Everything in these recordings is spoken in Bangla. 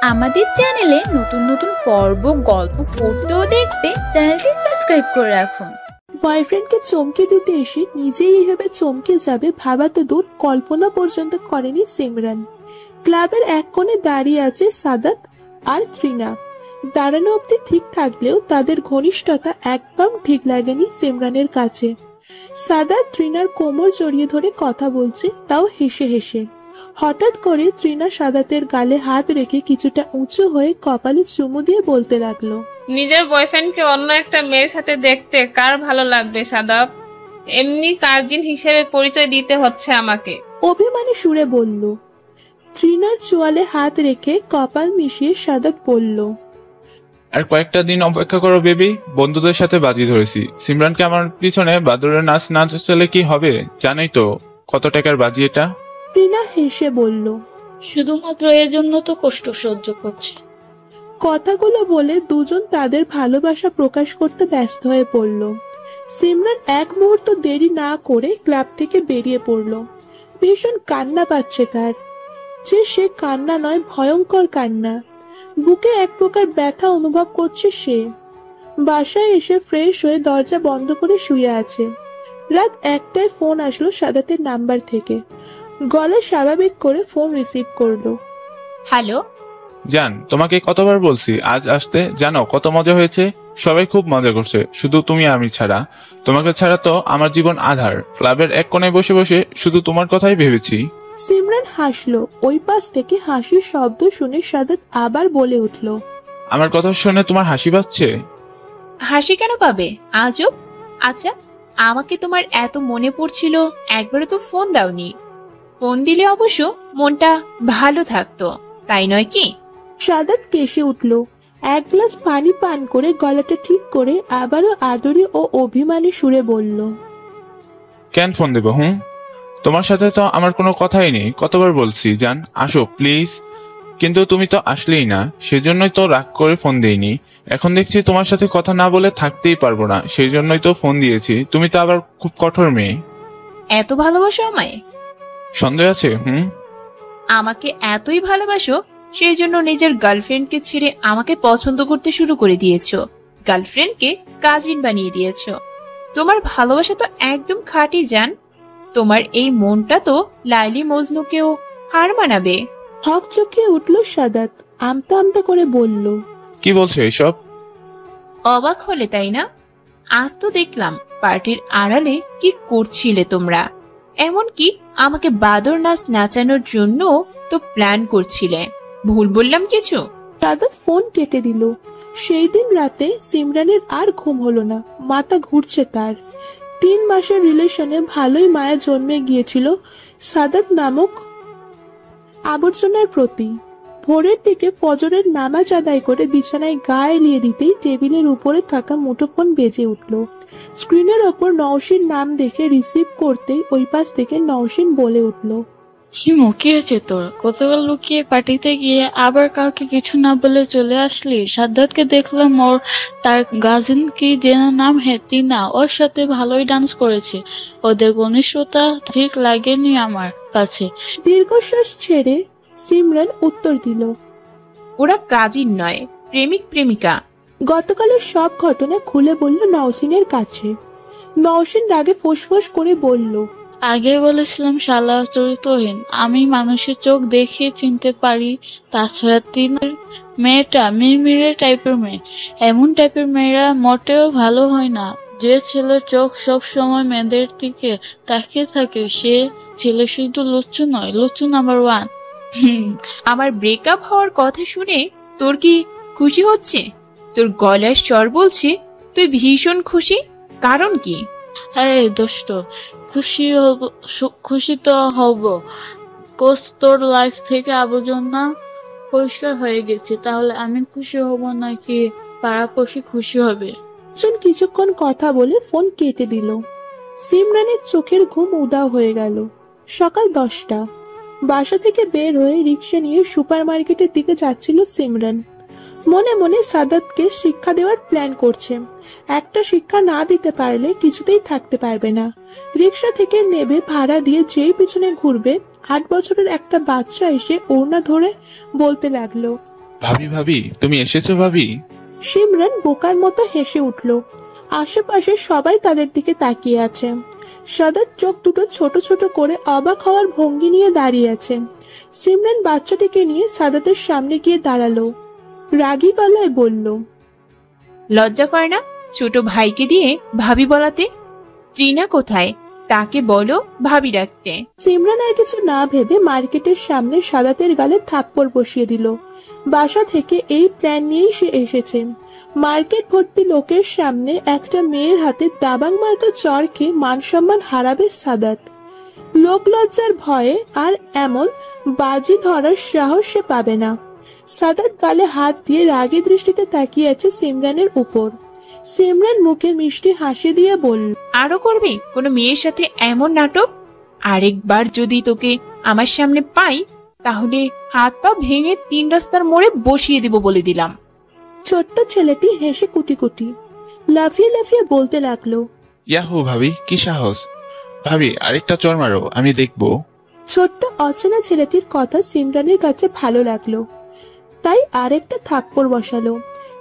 আমাদের চ্যানেলে নতুন নতুন পর্ব গল্প পড়তে ও দেখতে চ্যানেলটি সাবস্ক্রাইব করে রাখুন। বয়ফ্রেন্ডকে চমকে দিতে এসে নিজেই এইভাবে চমকে যাবে ভাবা তো দূর, কল্পনা পর্যন্ত করেনি সিমরান। ক্লাবের এক কোণে দাঁড়িয়ে আছে সাদাত আর ত্রিনা। দাঁড়ানো অব্দি ঠিক থাকলেও তাদের ঘনিষ্ঠতা একদম ঠিক লাগেনি সিমরানের কাছে। সাদাত ত্রিনার কোমর জড়িয়ে ধরে কথা বলছে, তাও হেসে হেসে। হঠাৎ করে ত্রিনা সাদাতের গালে হাত রেখে কিছুটা উঁচু হয়ে কপালে চুমু দিয়ে বলতে লাগলো, নিজের বয়ফ্রেন্ডকে অন্য একটা মেয়ের সাথে দেখতে কার ভালো লাগবে সাদাত? এমনি কার্জিন হিসেবে পরিচয় দিতে হচ্ছে আমাকে। অভিমানী সুরে বলল। ত্রিনার চোয়ালে হাত রেখে কপাল মিশিয়ে সাদাত বলল, আর কয়েকটা দিন অপেক্ষা করো বেবি, বন্ধুদের সাথে বাজি ধরেছি। সিমরানকে আমার পিছনে বাদুড়ের নাচ না চলে কি হবে? জানোই তো কত টাকার বাজি এটা। ত্রিনা হেসে বলল, শুধুমাত্র এর জন্য তো কষ্ট সহ্য করছে। কথাগুলো বলে দুজন তাদের ভালোবাসা প্রকাশ করতে ব্যস্ত হয়ে পড়ল। সিমরান এক মুহূর্ত দেরি না করে ক্লাব থেকে বেরিয়ে পড়ল। ভীষণ কান্না পাচ্ছে তার, যে সে কান্না নয়, ভয়ঙ্কর কান্না। বুকে এক প্রকার ব্যথা অনুভব করছে সে। বাসায় এসে ফ্রেশ হয়ে দরজা বন্ধ করে শুয়ে আছে। রাত 1টায় ফোন আসলো সাদাতের নাম্বার থেকে। গলা স্বাভাবিক করে ফোন রিসিভ করলো। হ্যালো জান, তোমাকে কতবার বলছি আজ আসতে। জানো কত মজা হয়েছে? সবাই খুব মজা করছে, শুধু তুমি আমি ছাড়া। তোমাকে ছাড়া তো আমার জীবন আধার। ক্লাবের এক কোণায় বসে বসে শুধু তোমার কথাই ভেবেছি। সিমরান হাসলো। ওই পাশ থেকে হাসির শব্দ শুনে সাদাত আবার বলে উঠল, আমার কথা শুনে তোমার হাসি পাচ্ছে? হাসি কেন পাবে আজব? আচ্ছা, আমাকে তোমার এত মনে পড়ছিল, একবারও তো ফোন দাওনি। ফোন দিলে অবশ্য মনটা ভালো থাকতো, তাই নয় কি? সাদাত কেসে উঠল। এক গ্লাস পানি পান করে গলাটা ঠিক করে আবারও আদরে ও অভিমানী সুরে বলল, কেন ফোন দেবো? তোমার সাথে তো আমার কোনো কথাই নেই। কতবার বলছি জান আসো প্লিজ, কিন্তু তুমি তো আসলেই না। সেজন্যই তো রাগ করে ফোন দেইনি। এখন দেখছি তোমার সাথে কথা না বলে থাকতেই পারবো না, সেই জন্যই তো ফোন দিয়েছি। তুমি তো আবার খুব কঠোর মেয়ে। এত ভালোবাসো আমায়? সন্দেহ আছে? আমাকে এতই ভালোবাসো সেই জন্য নিজের গার্লফ্রেন্ডকে ছেড়ে আমাকে পছন্দ করতে শুরু করে দিয়েছো। গার্লফ্রেন্ডকে কাজিন বানিয়ে দিয়েছো। তোমার ভালোবাসা তো একদম খাঁটি জান। তোমার এই মনটা তো লাইলি মজনুকেও হার মানাবে। হক চোখে উঠল সাদাত। আমতা আমতা করে বলল, কি বলছো এসব? অবাক হলে তাই না? আজ তো দেখলাম পার্টির আড়ালে কি করছিলে তোমরা। এমনকি আমাকে বাদর নাচ নাচানোর জন্য তো প্ল্যান করছিলে। ভুল বললাম কিছু? সাদাত ফোন কেটে দিল। সেই দিন রাতে সিমরানের আর ঘুম হলো না, মাথা ঘুরছে তার। 3 মাসের রিলেশনে ভালোই মায়া জন্মে গিয়েছিল সাদাত নামক আবর্জনার প্রতি। ভোরের দিকে ফজরের নামাজ আদায় করে বিছানায় গা এলিয়ে দিতেই টেবিলের উপরে থাকা মুঠোফোন বেজে উঠল। স্ক্রিনের ওপর নওশীন নাম দেখে রিসিভ করতেই ওই পাশ থেকে নওশীন বলে উঠল, হিমু, কি হয়েছে তোর? গতকাল লুকিয়ে পার্টিতে গিয়ে আবার কাউকে কিছু না বলে চলে আসলি। সাদ্দাতকে দেখলাম, তার গাজিন কি যেন নাম, তিনা, ওর সাথে ভালোই ডান্স করেছে। ওদের ঘনিষ্ঠতা ঠিক লাগেনি আমার কাছে। দীর্ঘশ্বাস ছেড়ে সিমরান উত্তর দিল, ওরা কাজিন নয়, প্রেমিক প্রেমিকা। গতকালের সব ঘটনা খুলে বলল নওশীনের কাছে। নওশীন রাগে ফোঁস করে বলল, আগে বলেছিলাম শালা চরিত্রহীন। আমি মানুষের চোখ দেখে চিনতে পারি। তাছাড়া তিনের মেয়েটা মিরমিরে টাইপের মেয়ে। এমন টাইপের মেয়েরা মোটেও ভালো হয় না। যে ছেলের চোখ সব সময় মেয়েদের দিকে তাকিয়ে থাকে, সে ছেলে শুধু লুচ্চু নয়, লুচ্চু নাম্বার 1। আমার ব্রেকআপ হওয়ার কথা শুনে তোর কি খুশি হচ্ছে? তোর গলার স্বর বলছে তুই ভীষণ খুশি। কারণ কি? আরে দোস্ত, খুশি তো হব। কোচ তোর লাইফ থেকে আবর্জনা পরিষ্কার হয়ে গেছে। তাহলে আমি খুশি হব নাকি পাড়াপড়শি খুশি হবে? কিছুক্ষণ কথা বলে ফোন কেটে দিল। সিমরানের চোখের ঘুম উধাও হয়ে গেল। সকাল 10টা। বাসা থেকে বের হয়ে রিক্সা নিয়ে সুপার মার্কেটের দিকে যাচ্ছিল সিমরান। মনে মনে সাদাতকে শিক্ষা দেওয়ার প্ল্যান করছে। একটা শিক্ষা না দিতে পারলে কিছুতেই থাকতে পারবে না। রিক্সা থেকে নেবে ভাড়া দিয়ে যেই পিছনে ঘুরবে, 8 বছরের একটা বাচ্চা এসে ওড়না ধরে বলতে লাগলো, ভাবি ভাবি তুমি এসেছো ভাবি। সিমরান বোকার মতো হেসে উঠল। আশেপাশে সবাই তাদের দিকে তাকিয়ে আছে। সাদাত চোখ দুটো ছোট ছোট করে অবাক হওয়ার ভঙ্গি নিয়ে দাঁড়িয়ে আছে। সিমরান বাচ্চাটিকে নিয়ে সাদাতের সামনে গিয়ে দাঁড়ালো। রাগী গলায় বলল, লজ্জা করে না ছোট ভাইকে দিয়ে ভাবি বলাতে? ত্রিনা কোথায়? তাকে বলো ভাবি রাখতে। সিমরান আর কিছু না ভেবে মার্কেটের সামনে সাদাতের গালে থাপ্পড় বসিয়ে দিল। বাসা থেকে এই প্ল্যান নিয়েই সে এসেছে। মার্কেট ভর্তি লোকের সামনে একটা মেয়ের হাতে দাবাং মার্কা চড় খেয়ে মান সম্মান হারাবে সাদাত। লোক লজ্জার ভয়ে আর এমন বাজি ধরার সাহস সে পাবে না। সাদাত গালে হাত দিয়ে রাগী দৃষ্টিতে তাকিয়ে আছে সিমরানের উপর। সিমরান মুখে মিষ্টি হাসি দিয়ে বলল, আরো করবি কোনো মেয়ের সাথে এমন নাটক? আরেকবার যদি তোকে আমার সামনে পাই তাহলে হাত পা ভেঙে 3 রাস্তার মোড়ে বসিয়ে দিব বলে দিলাম। ছোট্ট ছেলেটি হেসে কুটি কুটি লাফিয়ে লাফিয়ে বলতে লাগলো, ইয়াহু ভাবি কি সাহস! ভাবি আরেকটা চড় মারো, আমি দেখবো। ছোট্ট অচেনা ছেলেটির কথা সিমরানের কাছে ভালো লাগলো, তাই আরেকটা থাপ্পড় বসালো।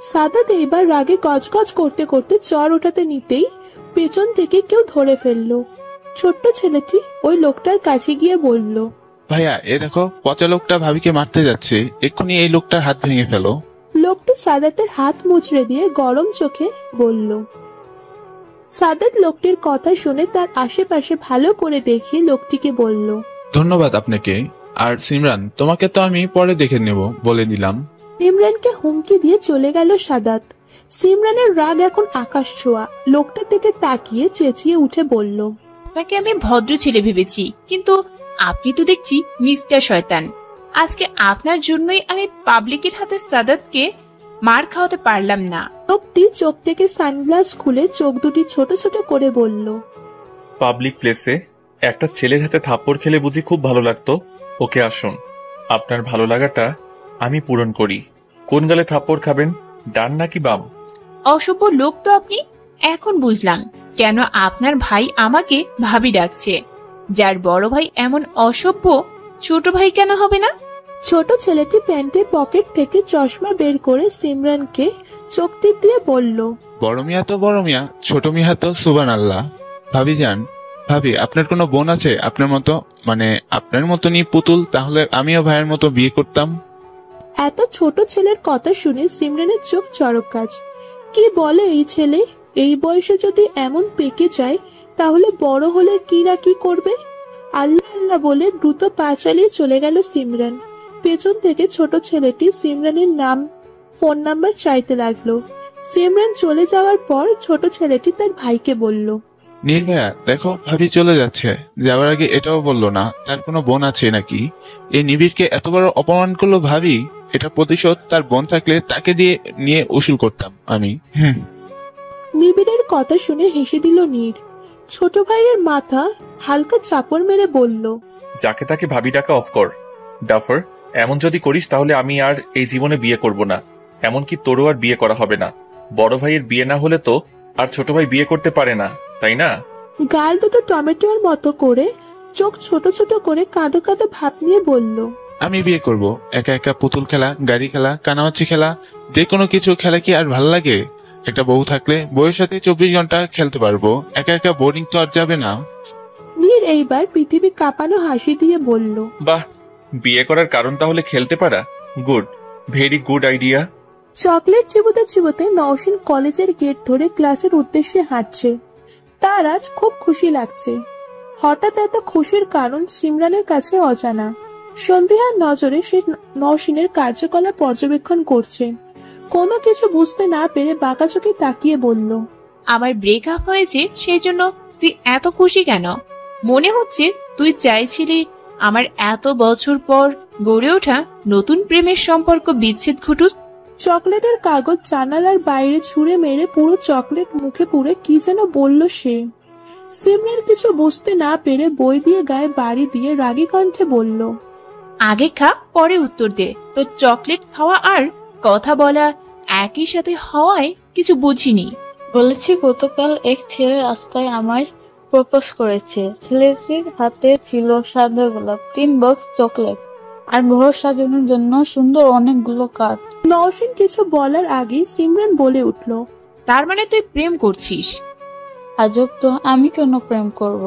সাদাত এবার রাগে গজগজ করতে করতে চর ওঠাতে নিতেই পেছন থেকে কেউ ধরে ফেললো। ছোট্ট ছেলেটি ওই লোকটার কাছে গিয়ে বলল, ভাইয়া এ দেখো পচা লোকটা ভাবিকে মারতে যাচ্ছে, এক্ষুনি এই লোকটার হাত ভেঙে ফেলো। লোকটি সাদাতের হাত মুচড়ে দিয়ে গরম চোখে বলল। সাদাত লোকটির কথা শুনে তার আশেপাশে ভালো করে দেখিয়ে লোকটিকে বলল, ধন্যবাদ আপনাকে। আর সিমরান তোমাকে তো আমি পরে দেখে নেব বলে দিলাম। সিমরানকে হুমকি দিয়ে চলে গেল সাদাত। সিমরানের রাগ এখন আকাশ ছোঁয়া। লোকটা থেকে তাকিয়ে চেঁচিয়ে উঠে বলল, তাকে আমি ভদ্র ছেলে ভেবেছি, কিন্তু আপনি তো দেখছি মিস্টার শয়তান। আজকে আপনার জন্যই আমি পাবলিকের হাতে সাদাতকে মার খাওয়াতে পারলাম না। লোকটি চোখ থেকে সানগ্লাস খুলে চোখ দুটি ছোট ছোট করে বলল, পাবলিক প্লেসে একটা ছেলের হাতে থাপ্পড় খেলে বুঝি খুব ভালো লাগতো? ওকে আসুন, আপনার ভালো লাগাটা আমি পূরণ করি। কোন গালে থাপ্পড় খাবেন, ডান নাকি বাম? অসভ্য লোক তো আপনি। এখন বুঝলাম কেন আপনার ভাই আমাকে ভাবি ডাকছে। যার বড় ভাই এমন অসভ্য, ছোট ভাই কেন হবে না? ছোট ছেলেটি প্যান্টের পকেট থেকে চশমা বের করে সিমরানকে চোখ টিপ দিয়ে বলল, বড় মিয়া তো বড় মিয়া, ছোট মিয়া তো সুবান আল্লাহ। ভাবি যান, ভাবি আপনার কোনো বোন আছে আপনার মতো, মানে আপনার মতনই পুতুল? তাহলে আমিও ভাইয়ের মতো বিয়ে করতাম। এত ছোট ছেলের কথা শুনে সিমরানের চোখ চড়ক গাছ। কি বলে এই ছেলে? এই বয়সে যদি এমন পেকে যায় তাহলে বড় হলে কি না কি করবে। আল্লাহ আল্লাহ বলে দ্রুত পা চালিয়ে চলে গেল সিমরান। পেছন থেকে ছোট ছেলেটি সিমরানের নাম, ফোন নাম্বার চাইতে লাগলো। সিমরান চলে যাওয়ার পর ছোট ছেলেটি তার ভাইকে বলল, নির্ভয়া দেখো ভাবি চলে যাচ্ছে, যাওয়ার আগে এটাও বললো না তার কোনো বোন আছে নাকি। এই নিবিড়কে এত বড় অপমান করলো ভাবি। এটা প্রতিশোধ তার বোন থাকলে তাকে দিয়ে নিয়ে উসুল করতাম আমি। নিবিড়ের কথা শুনে হেসে দিল নীর। ছোট ভাইয়ের মাথা হালকা চাপড় মেরে বলল, যাকে তাকে ভাবি ডাকা অফ কর। ডাফার, এমন যদি করিস তাহলে আমি আর এই জীবনে বিয়ে করব না। এমনকি তোরও আর বিয়ে করা হবে না। বড় ভাইয়ের বিয়ে না হলে তো আর ছোট ভাই বিয়ে করতে পারে না, তাই না? গাল দুটো টমেটোর মতো করে চোখ ছোট ছোট করে কাঁদো কাঁদো ভাব নিয়ে বলল, আমি বিয়ে করব। একা একা পুতুল খেলা, গাড়ি খেলা, কানামাছি খেলা, যে কোনো কিছু খেলা কি আর ভাল লাগে? একটা বউ থাকলে বউয়ের সাথে 24 ঘন্টা খেলতে পারবো। একা একা বোরিং তো আর যাবে না। নীর এইবার পৃথিবী কাঁপানো হাসি দিয়ে বলল, বাহ, বিয়ে করার কারণ তাহলে খেলতে পারা। Good, very good idea. Chocolate চিবোতে চিবোতে নওশিন কলেজের গেট ধরে ক্লাসের উদ্দেশ্যে হাঁটছে। তার আজ খুব খুশি লাগছে। হঠাৎ এত খুশির কারণ সিমরানের কাছে অজানা। সন্দেহার নজরে সে নওশিনের কার্যকলাপ পর্যবেক্ষণ করছে। কোনো কিছু বুঝতে না পেরে বাঁকা চোখে তাকিয়ে বলল, আমার ব্রেকআপ হয়েছে সেই জন্য তুই এত খুশি কেন? মনে হচ্ছে তুই চাইছিলি আমার এত বছর পর গড়ে ওঠা নতুন প্রেমের সম্পর্ক বিচ্ছেদ ঘটুক। চকলেটের কাগজ জানালার বাইরে ছুঁড়ে মেরে পুরো চকলেট মুখে পুরে কি যেন বলল সে। সিমরান কিছু বুঝতে না পেরে বই দিয়ে গায়ে বাড়ি দিয়ে রাগী কণ্ঠে বলল, আগে খা পরে উত্তর দে। তো চকলেট খাওয়া আর কথা বলা একই সাথে হওয়ায় কিছু বুঝিনি। বলেছি গতকাল এক ছেলে রাস্তায় আমায় প্রপোজ করেছে। ছেলেটির হাতে ছিল সাদা গোলাপ, 3 বক্স চকলেট আর ঘর সাজানোর জন্য সুন্দর অনেকগুলো কার্ড। নওশিন কিছু বলার আগেই সিমরান বলে উঠল, তার মানে তুই প্রেম করছিস? আজব তো, আমি কেন প্রেম করব?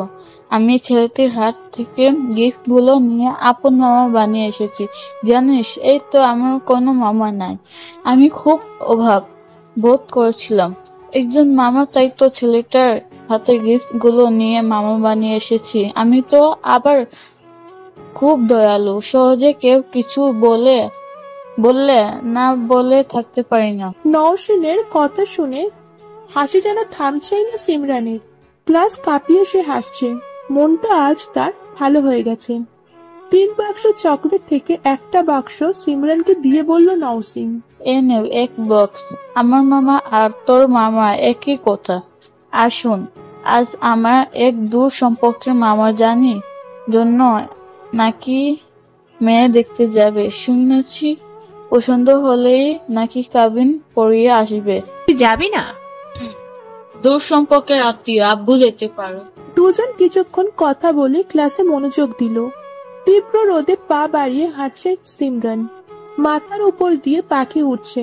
আমি ছেলেটির হাত থেকে গিফট গুলো নিয়ে আপন মামা বানিয়ে এসেছি। জানিস, এই তো আমার কোনো মামা নাই। আমি খুব অভাব বোধ করেছিলাম, একজন মামা তাই তো ছেলেটার হাতের গিফট গুলো নিয়ে মামা বানিয়ে এসেছি। আমি তো আবার খুব দয়ালু, সহজে কেউ কিছু বললে না বলে থাকতে পারি না। নওশিনের কথা শুনে হাসি যেন থামছেই না সিমরানের। ক্লাস কাঁপিয়ে সে হাসছে, মনটা আজ তার ভালো হয়ে গেছে। 3 বাক্স চকলেট থেকে একটা বাক্স সিমরানকে দিয়ে বলল নওশিন, এ নে 1 বক্স। আমার মামা আর তোর মামা একই কথা। আর শোন, আজ আমার এক দূর সম্পর্কের মামা জানি জন্য নাকি মেয়ে দেখতে যাবে শুনেছি। পছন্দ হলেই নাকি কাবিন পড়িয়ে আসবে। তুই যাবি না? দূর সম্পর্কের আত্মীয়, আব্বু যেতে পারো। দুজন কিছুক্ষণ কথা বলে ক্লাসে মনোযোগ দিল। তীব্র রোদে পা বাড়িয়ে হাঁটছে সিমরান। মাথার উপর দিয়ে পাখি উঠছে।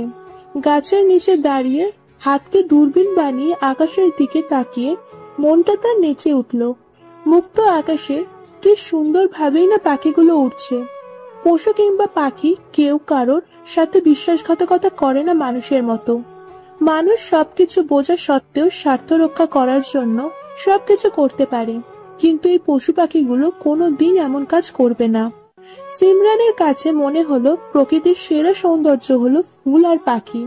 গাছের নিচে দাঁড়িয়ে হাতকে দূরবীন বানিয়ে আকাশের দিকে তাকিয়ে মনটা তার নেচে উঠল। মুক্ত আকাশে কি সুন্দর ভাবেই না পাখিগুলো উঠছে। পশু কিংবা পাখি কেউ কারোর সাথে বিশ্বাসঘাতকতা করে না মানুষের মতো। মানুষ সবকিছু বোঝা সত্ত্বেও স্বার্থ রক্ষা করার জন্য সবকিছু করতে পারে, কিন্তু এই পশু পাখিগুলো কোনোদিন এমন কাজ করবে না। সিমরানের কাছে মনে হলো প্রকৃতির সেরা সৌন্দর্য হলো ফুল আর পাখি।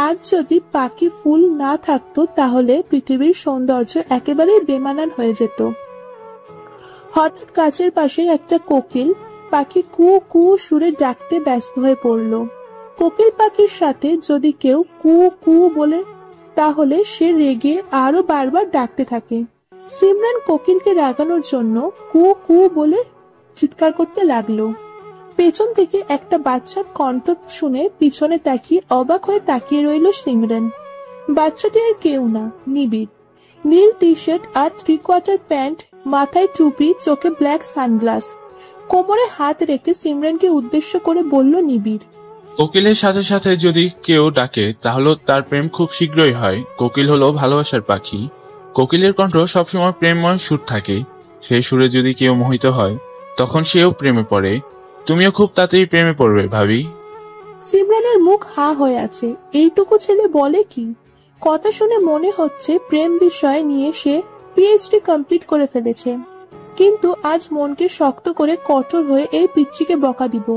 আজ যদি পাখি ফুল না থাকতো তাহলে পৃথিবীর সৌন্দর্য একেবারেই বেমানান হয়ে যেত। হঠাৎ গাছের পাশে একটা কোকিল পাখি কু কু সুরে ডাকতে ব্যস্ত হয়ে পড়ল। কোকিল পাখির সাথে যদি কেউ কু কু বলে তাহলে সে রেগে আরো বারবার ডাকতে থাকে। সিমরান কোকিলকে রাগানোর জন্য কু কু বলে চিৎকার করতে লাগলো। পেছন থেকে একটা বাচ্চার কণ্ঠ শুনে পিছনে তাকিয়ে অবাক হয়ে তাকিয়ে রইল সিমরান। বাচ্চাটি আর কেউ না, নিবিড়। নীল টি শার্ট আর 3/4 প্যান্ট, মাথায় টুপি, চোখে ব্ল্যাক সানগ্লাস। কোমরে হাত রেখে সিমরানকে উদ্দেশ্য করে বলল নিবিড়, কোকিলের সাথে সাথে যদি কেউ ডাকে তাহলে তার প্রেম খুব শীঘ্রই হয়। কোকিল হলো ভালোবাসার পাখি। কোকিলের কণ্ঠ সবসময় প্রেমময় সুর থাকে। সেই সুরে যদি কেউ মোহিত হয় তখন সেও প্রেমে পড়ে। তুমিও খুব তাড়াতাড়ি প্রেমে পড়বে ভাবি। সিমরানের মুখ হা হয়ে আছে। এইটুকু ছেলে বলে কি? কথা শুনে মনে হচ্ছে প্রেম বিষয় নিয়ে সে পিএইচডি কমপ্লিট করে ফেলেছে। কিন্তু আজ মনকে শক্ত করে কঠোর হয়ে এই পিচ্চিকে বকা দিব,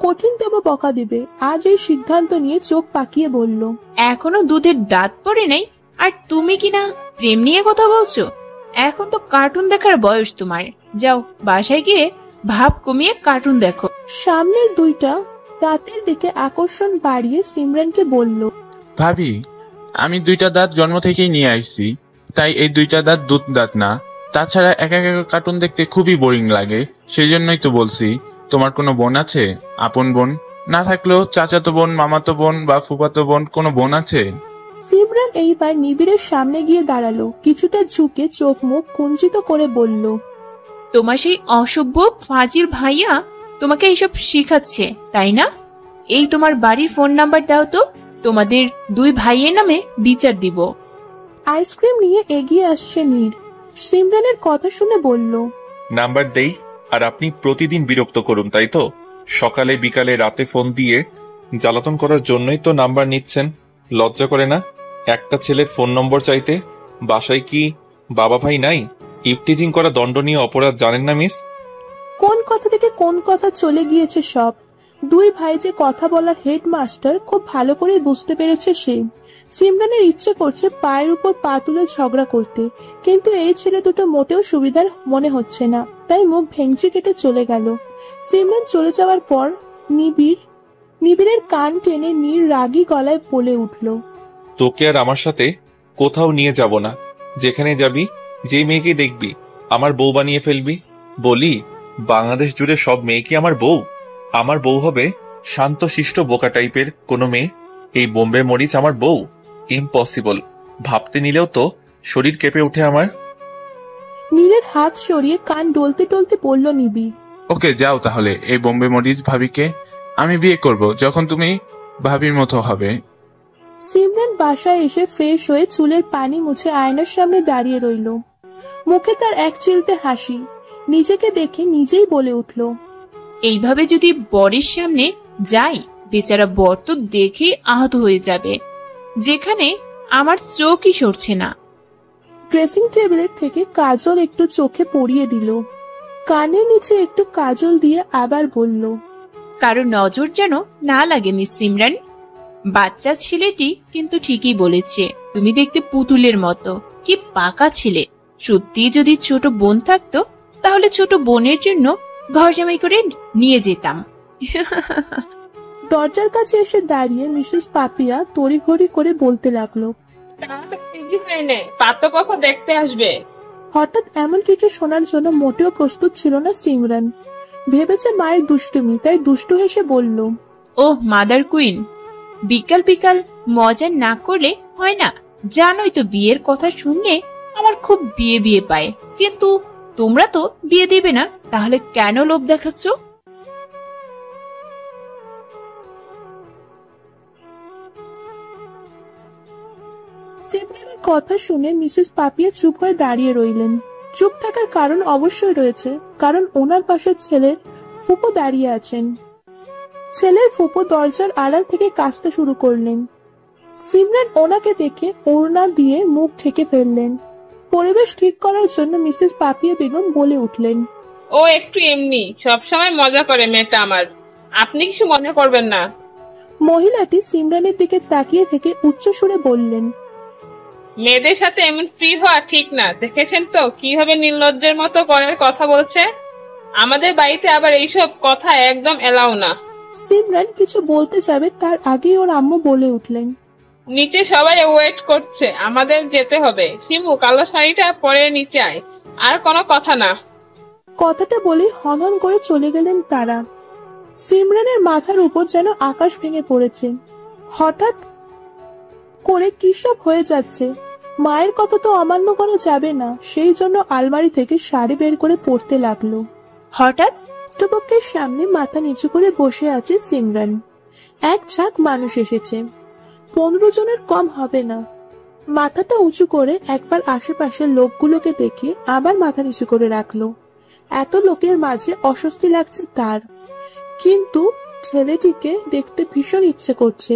কঠিন দেব বকা দিবে। আজ এই সিদ্ধান্ত নিয়ে চোখ পাকিয়ে বলল, এখনো দুধের দাঁত পড়ে নাই আর তুমি কিনা প্রেম নিয়ে কথা বলছো? এখন তো কার্টুন দেখার বয়স তোমার। যাও বাসায় গিয়ে ভাব কমিয়ে কার্টুন দেখো। সামনের 2টা দাঁতের দিকে আকর্ষণ বাড়িয়ে সিমরানকে বলল, ভাবি, আমি 2টা দাঁত জন্ম থেকেই নিয়ে আসছি, তাই এই 2টা দাঁত দুধ দাঁত না। তাছাড়া একা একা কার্টুন দেখতে খুবই বোরিং লাগে। সেই জন্যই তো বলছি, তোমার কোনো বোন আছে? আপন বোন না থাকলেও চাচাতো বোন, মামাতো বোন বা ফুফাতো বোন, কোনো বোন আছে? সিমরান এইবার নিবিড়ের সামনে গিয়ে দাঁড়ালো। কিছুটা ঝুঁকে চোখ মুখ কুঞ্চিত করে বলল, তোমার সেই অসভ্য ফাজির ভাইয়া তোমাকে এইসব শিখাচ্ছে তাই না? এই তোমার বাড়ির ফোন নাম্বার দাও তো, তোমাদের 2 ভাইয়ের নামে বিচার দিব। আইসক্রিম নিয়ে এগিয়ে আসছে নীর। সিমরানের কথা শুনে বলল, নাম্বার দেই আর আপনি প্রতিদিন বিরক্ত করুন, তাই তো? সকালে বিকালে রাতে ফোন দিয়ে জ্বালাতন করার জন্যই তো নাম্বার নিচ্ছেন। লজ্জা করে না একটা ছেলের ফোন নম্বর চাইতে? বাসায় কি বাবা ভাই নাই? ইফটিজিং করা দণ্ডনীয় অপরাধ জানেন না মিস? কোন কথা থেকে কোন কথা চলে গিয়েছে সব। 2 ভাই যে কথা বলার হেডমাস্টার খুব ভালো করে বুঝতে পেরেছে সে। সিমরানের ইচ্ছে করছে পায়ের উপর পা তুলে ঝগড়া করতে, কিন্তু এই ছেলে দুটো মোটেও সুবিধার মনে হচ্ছে না, তাই মুখ ভেঙচি কেটে চলে গেল। সিমরান চলে যাওয়ার পর নিবিড়ের কান টেনে নীর রাগী গলায় বলে উঠল, তোকে আর আমার সাথে কোথাও নিয়ে যাব না। যেখানে যাবি, যে মেয়েকে দেখবি আমার বউ বানিয়ে ফেলবি। বলি, বাংলাদেশ জুড়ে সব মেয়ে কি আমার বউ? আমার বউ হবে শান্ত শিষ্ট বোকা টাইপের কোনো মেয়ে? এই বোম্বে মরিচ আমার বউ? ইম্পসিবল। ভাবতে নিলেও তো শরীর কেঁপে উঠে আমার। নীরের হাত সরিয়ে কান ডলতে ডলতে বলল নিবিড়, ওকে যাও তাহলে। এই বোম্বে মরিচ ভাবিকে আমি বিয়ে করব যখন তুমি ভাবির মতো হবে। সিমরান বাসায় এসে ফ্রেশ হয়ে চুলের পানি মুছে আয়নার সামনে দাঁড়িয়ে রইল। মুখে তার এক চিলতে হাসি। নিজেকে দেখে নিজেই বলে উঠল, এইভাবে যদি বরের সামনে যাই, বেচারা বর তো দেখেই আহত হয়ে যাবে, যেখানে আমার চোখই সরছে না। ড্রেসিং টেবিলের থেকে কাজল একটু চোখে পরিয়ে দিল। কানের নিচে একটু কাজল দিয়ে আবার বলল, কারো নজর যেন না লাগে মিস সিমরান। বাচ্চা ছেলেটি কিন্তু ঠিকই বলেছে, তুমি দেখতে পুতুলের মতো। কি পাকা ছেলে। সত্যি যদি ছোট বোন থাকতো তাহলে ছোট বোনের জন্য ঘর জামাই করে নিয়ে যেতাম। দরজার কাছে এসে দাঁড়িয়ে মিসেস পাপিয়া তড়িঘড়ি করে বলতে লাগলো। পাত্রপক্ষ দেখতে আসবে। হঠাৎ এমন কিছু শোনার জন্য মোটেও প্রস্তুত ছিল না সিমরান। ভেবেছে মায়ের দুষ্টুমি, তাই দুষ্টু হেসে বলল, ওহ মাদার কুইন, বিকাল বিকাল মজা না করলে হয় না। জানোই তো বিয়ের কথা শুনলে আমার খুব বিয়ে বিয়ে পায়, কিন্তু তোমরা তো বিয়ে দিবে না, তাহলে কেন লোভ দেখাচ্ছ? সিমরানের কথা শুনে মিসেস পাপিয়া চুপ হয়ে দাঁড়িয়ে রইলেন। চুপ থাকার কারণ অবশ্যই রয়েছে, কারণ ওনার পাশে ছেলের ফুপো দাঁড়িয়ে আছেন। ছেলের ফুপো দরজার আড়াল থেকে কাঁচতে শুরু করলেন। সিমরান ওনাকে দেখে ওড়না দিয়ে মুখ ঢেকে ফেললেন। পরিবেশ ঠিক করার জন্য মিসেস পাপিয়া বেগম বলে উঠলেন, ও একটু এমনি, সবসময় মজা করে মেয়েটা আমার, আপনি কিছু মনে করবেন না। মহিলাটি সিমরানের দিকে তাকিয়ে থেকে উচ্চ সুরে বললেন, মেয়েদের সাথে এমন ফ্রি হওয়া ঠিক না। দেখেছেন তো কিভাবে নির্লজ্জের মতো করার কথা বলছে। আমাদের বাড়িতে আবার এইসব কথা একদম এলাও না। সিমরান কিছু বলতে যাবে তার আগেই ওর আম্মু বলে উঠলেন, নিচে সবাই ওয়েট করছে, আমাদের যেতে হবে। শিমু, কালো শাড়িটা পরে নিচে আয়, আর কোনো কথা না। কথাটা বলে হনহন করে চলে গেলেন তারা। সিমরানের মাথার উপর যেন আকাশ ভেঙে পড়েছে। হঠাৎ করে কি সব হয়ে যাচ্ছে। মায়ের কথা তো অমান্য করা যাবে না, সেই জন্য আলমারি থেকে শাড়ি বের করে পরতে লাগলো। হঠাৎ পাত্রপক্ষের সামনে মাথা নিচু করে বসে আছে সিমরান। এক ঝাঁক মানুষ এসেছে, 15 জনের কম হবে না। মাথাটা উঁচু করে একবার আশেপাশের লোকগুলোকে দেখে আবার মাথা নিচু করে রাখলো। এত লোকের মাঝে অস্বস্তি লাগছে তার, কিন্তু ছেলেটিকে দেখতে ভীষণ ইচ্ছে করছে।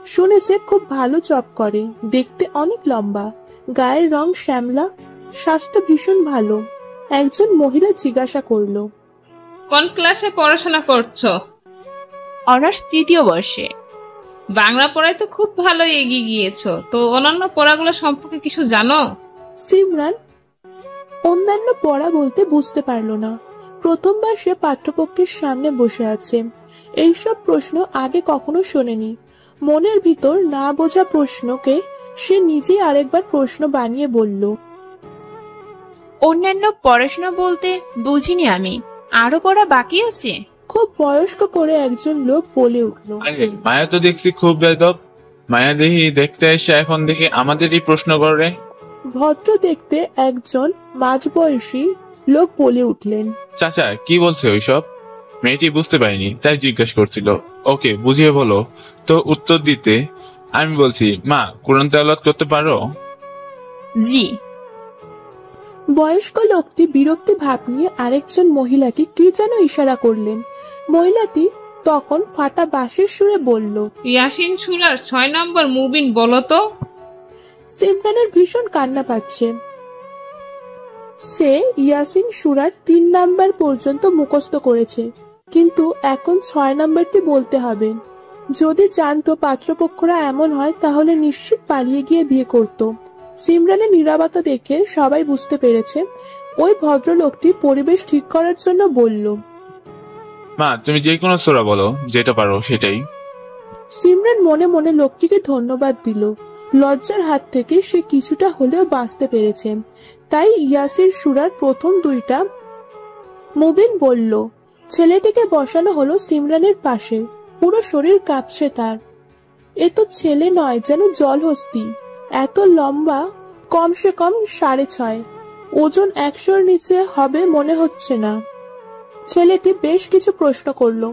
শুনেছে খুব ভালো জব করে, দেখতে অনেক লম্বা, গায়ের রং শ্যামলা, স্বাস্থ্য ভীষণ ভালো। একজন মহিলা জিজ্ঞাসা করলো, কোন ক্লাসে পড়াশোনা করছো? অনার্স 3য় বর্ষে। বাংলা পড়ায় তো খুব ভালো এগিয়ে গিয়েছো, তো অন্যান্য পড়াগুলো সম্পর্কে কিছু জানো? সিমরান অন্যান্য পড়া বলতে বুঝতে পারলো না। প্রথমবার সে পাঠ্যপক্ষের সামনে বসে আছে। এইসব প্রশ্ন আগে কখনো শোনেনি। মনের ভিতর না বোঝা প্রশ্নকে সে নিজেই আরেকবার প্রশ্ন বানিয়ে বলল, অন্যান্য পড়াশোনা বলতে বুঝিনি আমি, আরো পড়া বাকি আছে। খুব বয়স্ক করে একজন লোক বলে উঠল, আরে মায়া তো দেখছি খুব বেদব। মায়া দেখতে এসে এখন দেখি আমাদেরই প্রশ্ন করে। ভদ্র দেখতে একজন মাঝবয়সী লোক বলে উঠলেন, চাচা কি বলছে ওইসব? মেয়েটি বুঝতে পারিনি তাই জিজ্ঞেস করছিল। ওকে বুঝিয়ে বলো। তো উত্তর দিতে আমি বলছি, মা কোরআন তেলাওয়াত করতে পারো? জি। বয়স্ক লোকটি বিরক্তি ভাব নিয়ে আরেকজন মহিলাকে কি যেন ইশারা করলেন। মহিলাটি তখন ফাটা বাঁশির সুরে বলল, ইয়াসিন সূরার 6 নম্বর মুবিন বলো তো। সিমরানের ভীষণ কান্না পাচ্ছে। সে ইয়াসিন সূরার 3 নাম্বার পর্যন্ত মুখস্থ করেছে, কিন্তু এখন 6 নাম্বারটি বলতে হবে। যদি জানতো পাত্রপক্ষরা এমন হয় তাহলে নিশ্চিত পালিয়ে গিয়ে বিয়ে করত। সিমরানের নীরবতা দেখে সবাই বুঝতে পেরেছে ওই ভদ্রলোকটি পরিবেশ ঠিক করার জন্য বলল, মা তুমি যে কোনো সূরা বলো, যেটা পারো সেটাই। সিমরান মনে মনে লোকটিকে ধন্যবাদ দিল। লজ্জার হাত থেকে সে কিছুটা হলেও বাঁচতে পেরেছে। তাই ইয়াসির সূরার প্রথম 2টা মুবিন বলল। ছেলেটিকে বসানো হলো সিমরানের পাশে। পুরো শরীর কাঁপছে তার। এ তো ছেলে নয়, যেন জলহস্তি। এত লম্বা, কমসে কম 6.5। ওজন 100-র নিচে হবে মনে হচ্ছে না। ছেলেটি বেশ কিছু প্রশ্ন করলো।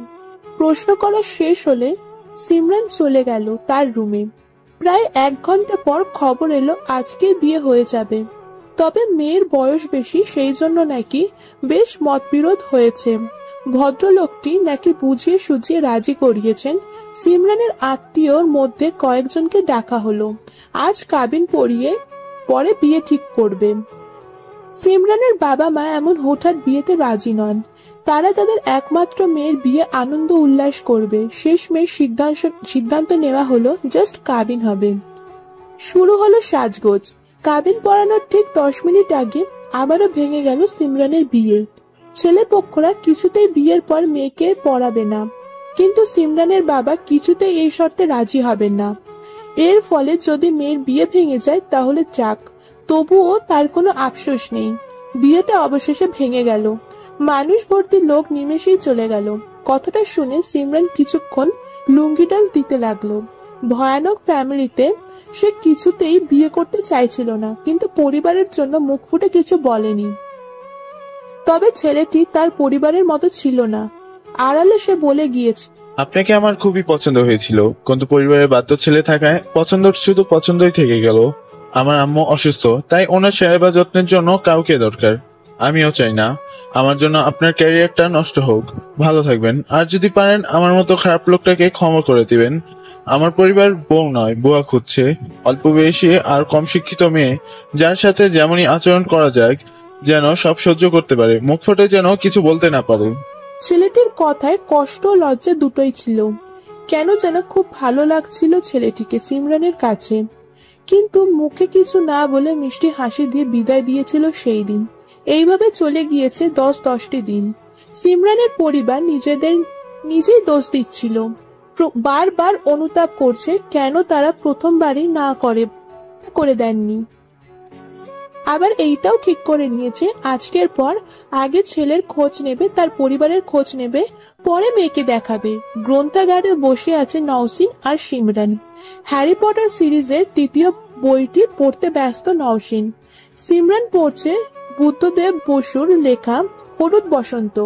প্রশ্ন করা শেষ হলে সিমরান চলে গেল তার রুমে। প্রায় 1 ঘন্টা পর খবর এলো আজকে বিয়ে হয়ে যাবে। তবে মেয়ের বয়স বেশি, সেই জন্য নাকি বেশ মতবিরোধ হয়েছে। ভদ্রলোকটি নাকি বুঝিয়ে সুঝিয়ে রাজি করিয়েছেন। সিমরানের আত্মীয়র মধ্যে কয়েকজনকে ডাকা হলো, আজ কাবিন পড়িয়ে পরে বিয়ে ঠিক করবে। সিমরানের বাবা মা এমন হঠাৎ বিয়েতে রাজি নন। তারা তাদের একমাত্র মেয়ের বিয়ে আনন্দ উল্লাস করবে। শেষমেশ সিদ্ধান্ত নেওয়া হলো জাস্ট কাবিন হবে। শুরু হলো সাজগোজ। কাবিন পড়ানোর ঠিক 10 মিনিট আগে আবারও ভেঙে গেল সিমরানের বিয়ে। ছেলে পক্ষরা কিছুতেই বিয়ের পর মেয়েকে পড়াবে না, কিন্তু সিমরানের বাবা কিছুতেই এই শর্তে রাজি হবেন না। এর ফলে যদি মেয়ের বিয়ে ভেঙে যায় তাহলে যাক, তবুও তার কোনো আফসোস নেই। বিয়েটা অবশেষে ভেঙে গেল। মানুষ ভর্তি লোক নিমেষেই চলে গেল। কথাটা শুনে সিমরান কিছুক্ষণ লুঙ্গি ডান্স দিতে লাগলো। ভয়ানক ফ্যামিলিতে সে কিছুতেই বিয়ে করতে চাইছিল না, কিন্তু পরিবারের জন্য মুখ ফুটে কিছু বলেনি। তবে ছেলেটি তার পরিবারের মতো ছিল না। আড়ালে সে বলে গিয়েছে, আপনাকে আমার খুবই পছন্দ হয়েছিল, কিন্তু পরিবারের বাধ্য ছেলে থাকায় পছন্দ শুধু পছন্দই থেকে গেল। আমার আম্মু অসুস্থ, তাই ওনার সেবা যত্নের জন্য কাউকে দরকার। আমিও চাই না আমার জন্য আপনার ক্যারিয়ারটা নষ্ট হোক। ভালো থাকবেন, আর যদি পারেন আমার মতো খারাপ লোকটাকে ক্ষমা করে দিবেন। আমার পরিবার বউ নয়, বুয়া খুঁজছে। অল্প বয়সী আর কম শিক্ষিত মেয়ে, যার সাথে যেমনই আচরণ করা যাক যেন সব সহ্য করতে পারে, মুখ ফুটে যেন কিছু বলতে না পারে। ছেলেটির কথায় কষ্ট ও লজ্জা দুটোই ছিল। কেন যেন খুব ভালো লাগছিল ছেলেটিকে সিমরানের কাছে, কিন্তু মুখে কিছু না বলে মিষ্টি হাসি দিয়ে বিদায় দিয়েছিল সেই দিন। এইভাবে চলে গিয়েছে 10-10টি দিন। সিমরানের পরিবার নিজেই দোষ দিচ্ছিল, বারবার অনুতাপ করছে কেন তারা প্রথমবারই না করে দেননি। আবার এইটাও ঠিক করে নিয়েছে আজকের পর আগে ছেলের খোঁজ নেবে, তার পরিবারের খোঁজ নেবে, পরে মেয়েকে দেখাবে। গ্রন্থাগারে বসে আছে নওশিন আর সিমরান। হ্যারি পটার সিরিজের 3য় বইটি পড়তে ব্যস্ত নওশিন। সিমরান পড়ছে বুদ্ধদেব বসুর লেখা হলুদ বসন্ত।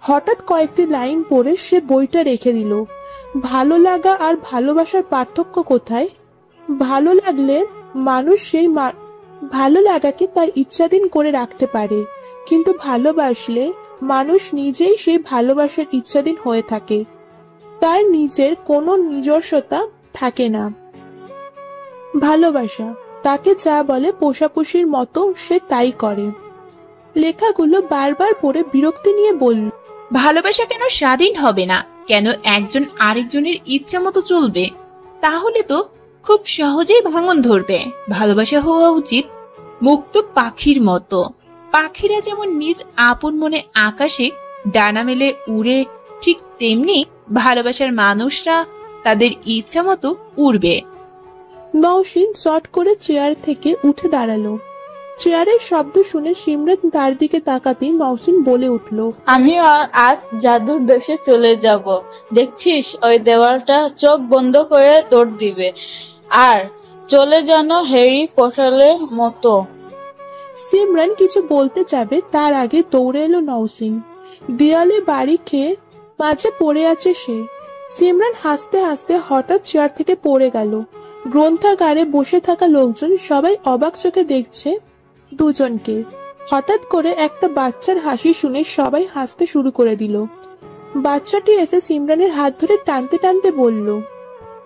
হঠাৎ কয়েকটি লাইন পড়ে সে বইটা রেখে দিল। ভালো লাগা আর ভালোবাসার পার্থক্য কোথায়? ভালো লাগলে মানুষ সেই ভালো লাগাকে তার ইচ্ছাধীন করে রাখতে পারে, কিন্তু ভালোবাসলে মানুষ নিজেই সেই ভালোবাসার ইচ্ছাধীন হয়ে থাকে। তার নিজের কোনো নিজস্বতা থাকে না। ভালোবাসা তাকে যা বলে পোষাপুষির মতো সে তাই করে। লেখাগুলো বারবার পড়ে বিরক্তি নিয়ে বলল, ভালোবাসা কেন স্বাধীন হবে না? কেন একজন আরেকজনের ইচ্ছা মতো চলবে? তাহলে তো খুব সহজেই ভাঙন ধরবে। ভালোবাসা হওয়া উচিত মুক্ত পাখির মতো। পাখিরা যেমন নিজ আপন মনে আকাশে ডানা মেলে উড়ে, ঠিক তেমনি ভালোবাসার মানুষরা তাদের ইচ্ছা মতো উড়বে। নওশিন চট করে চেয়ার থেকে উঠে দাঁড়ালো। চেয়ারের শব্দ শুনে সিমরান তার দিকে তাকাতেই নওশিন বলে উঠল, আমি আজ জাদুর দেশে চলে যাব। দেখছিস ওই দেওয়ালটা? চোখ বন্ধ করে দৌড় দিবে আর চলে যেন হ্যারি পটারের মতো। সিমরান কিছু বলতে যাবে তার আগে দৌড়ে এলো নওশিন। দেয়ালে বাড়ি খেয়ে মাঝে পড়ে আছে সে। সিমরান হাসতে হাসতে হঠাৎ চেয়ার থেকে পড়ে গেল। গ্রন্থাগারে বসে থাকা লোকজন সবাই অবাক চোখে দেখছে দুজনকে। হঠাৎ করে একটা বাচ্চার হাসি শুনে সবাই হাসতে শুরু করে দিল। বাচ্চাটি এসে সিমরানের হাত ধরে টানতে টানতে বলল,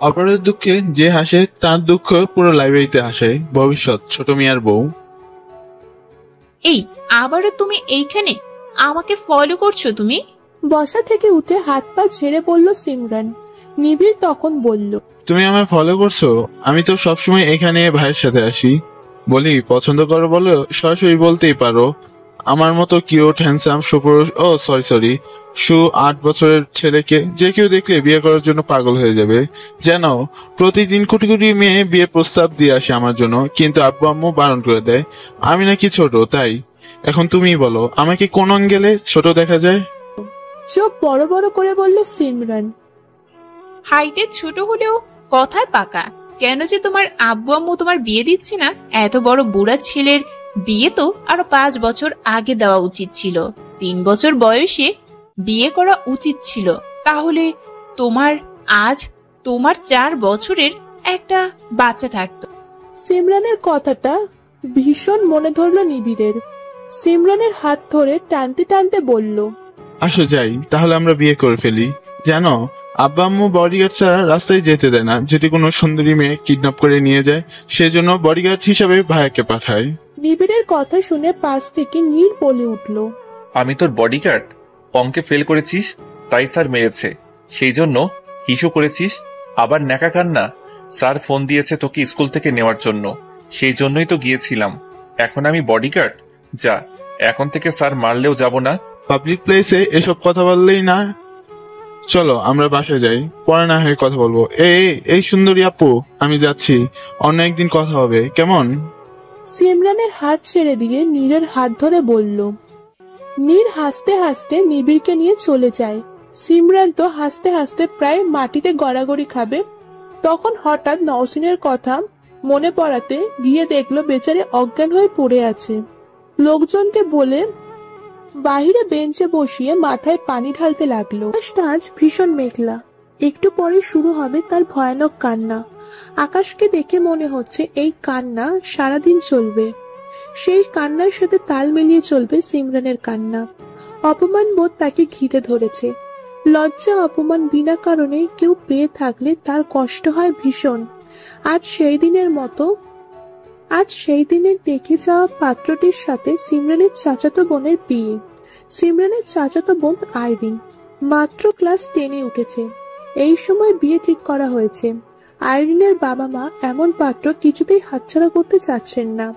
অপরের দুঃখে যে হাসে তার দুঃখ পুরো লাইব্রেরিতে হাসে। ভবিষ্যৎ ছোট মিয়ার বউ। এই আবারও তুমি এইখানে? আমাকে ফলো করছো তুমি? বসা থেকে উঠে হাত পা ছেড়ে বলল সিমরান। নিবিড় তখন বলল, তুমি আমায় ফলো করছো? আমি তো সবসময় এখানে ভাইয়ের সাথে আসি। বলি পছন্দ করো বলো, সরাসরি বলতেই পারো। আমার মতো কিউট হ্যান্ডসাম সুপুরুষ, ও সরি 8 বছরের ছেলেকে যে কেউ দেখলে বিয়ে করার জন্য পাগল হয়ে যাবে। যেন প্রতিদিন কোটি কোটি মেয়ে বিয়ে প্রস্তাব দিয়ে আসে আমার জন্য, কিন্তু আব্বু আম্মু বারণ করে দেয়। আমি নাকি ছোট, তাই এখন তুমিই বলো আমাকে কোন অ্যাঙ্গেলে ছোট দেখা যায়? চোখ বড় বড় করে বলল সিমরান। হাইটে ছোট হলেও কথায় পাকা। কেন যে তোমার আব্বু আম্মু তোমার বিয়ে দিচ্ছে না? এত বড় বুড়া ছেলের বিয়ে তো আরো 5 বছর আগে দেওয়া উচিত ছিল। 3 বছর বয়সে বিয়ে করা উচিত ছিল। তাহলে তোমার আজ তোমার 4 বছরের একটা বাচ্চা থাকতো। সিমরানের কথাটা ভীষণ মনে ধরলো নিবিড়ের। সিমরানের হাত ধরে টানতে টানতে বলল, আসো যাই, তাহলে আমরা বিয়ে করে ফেলি। জানো, আব্বা আম্মু বডিগার্ড ছাড়া রাস্তায় যেতে দেয় না, যদি কোনো সুন্দরী মেয়ে কিডন্যাপ করে নিয়ে যায়, সেজন্য বডিগার্ড হিসাবে ভাইয়াকে পাঠায়। নিবিড়ের কথা শুনে পাশ থেকে নীর বলে উঠল, আমি তোর বডিগার্ড? অঙ্কে ফেল করেছিস তাই স্যার মেরেছে, সেই জন্য হিসু করেছিস? আবার ন্যাকা কান্না। স্যার ফোন দিয়েছে তোকে স্কুল থেকে নেওয়ার জন্য, সেই জন্যই তো গিয়েছিলাম। এখন আমি বডিগার্ড? যা, এখন থেকে স্যার মারলেও যাব না। পাবলিক প্লেসে এসব কথা বললেই না। চলো আমরা বাসায় যাই, পরে না হয়ে কথা বলবো। এই সুন্দরী আপু, আমি যাচ্ছি, অন্য একদিন কথা হবে, কেমন? সিমরানের হাত ছেড়ে দিয়ে নীরের হাত ধরে বলল। নীর হাসতে হাসতে নিবিড়কে নিয়ে চলে যায়। সিমরান তো হাসতে হাসতে প্রায় মাটিতে গড়াগড়ি খাবে। তখন হঠাৎ নওশিনের কথা মনে পড়াতে গিয়ে দেখলো বেচারে অজ্ঞান হয়ে পড়ে আছে। লোকজনকে বলে বাহিরে বেঞ্চে বসিয়ে মাথায় পানি ঢালতে লাগলো। আকাশটা আজ ভীষণ মেঘলা, একটু পরে শুরু হবে তার ভয়ানক কান্না। আকাশকে দেখে মনে হচ্ছে এই কান্না সারাদিন চলবে। সেই কান্নার সাথে তাল মিলিয়ে চলবে সিমরানের কান্না। অপমান বোধ তাকে ঘিরে ধরেছে। লজ্জা অপমান বিনা কারণে কেউ পেয়ে থাকলে তার কষ্ট হয় ভীষণ। আজ সেই দিনের দেখে যাওয়া পাত্রটির সাথে সিমরানের চাচাতো বোনের বিয়ে। সিমরানের চাচাতো বোন আইরিন মাত্র ক্লাস 10-এ উঠেছে। এই সময় বিয়ে ঠিক করা হয়েছে। আইরিনের বাবা মা এমন পাত্র কিছুতেই হাতছাড়া করতে চাচ্ছেন না,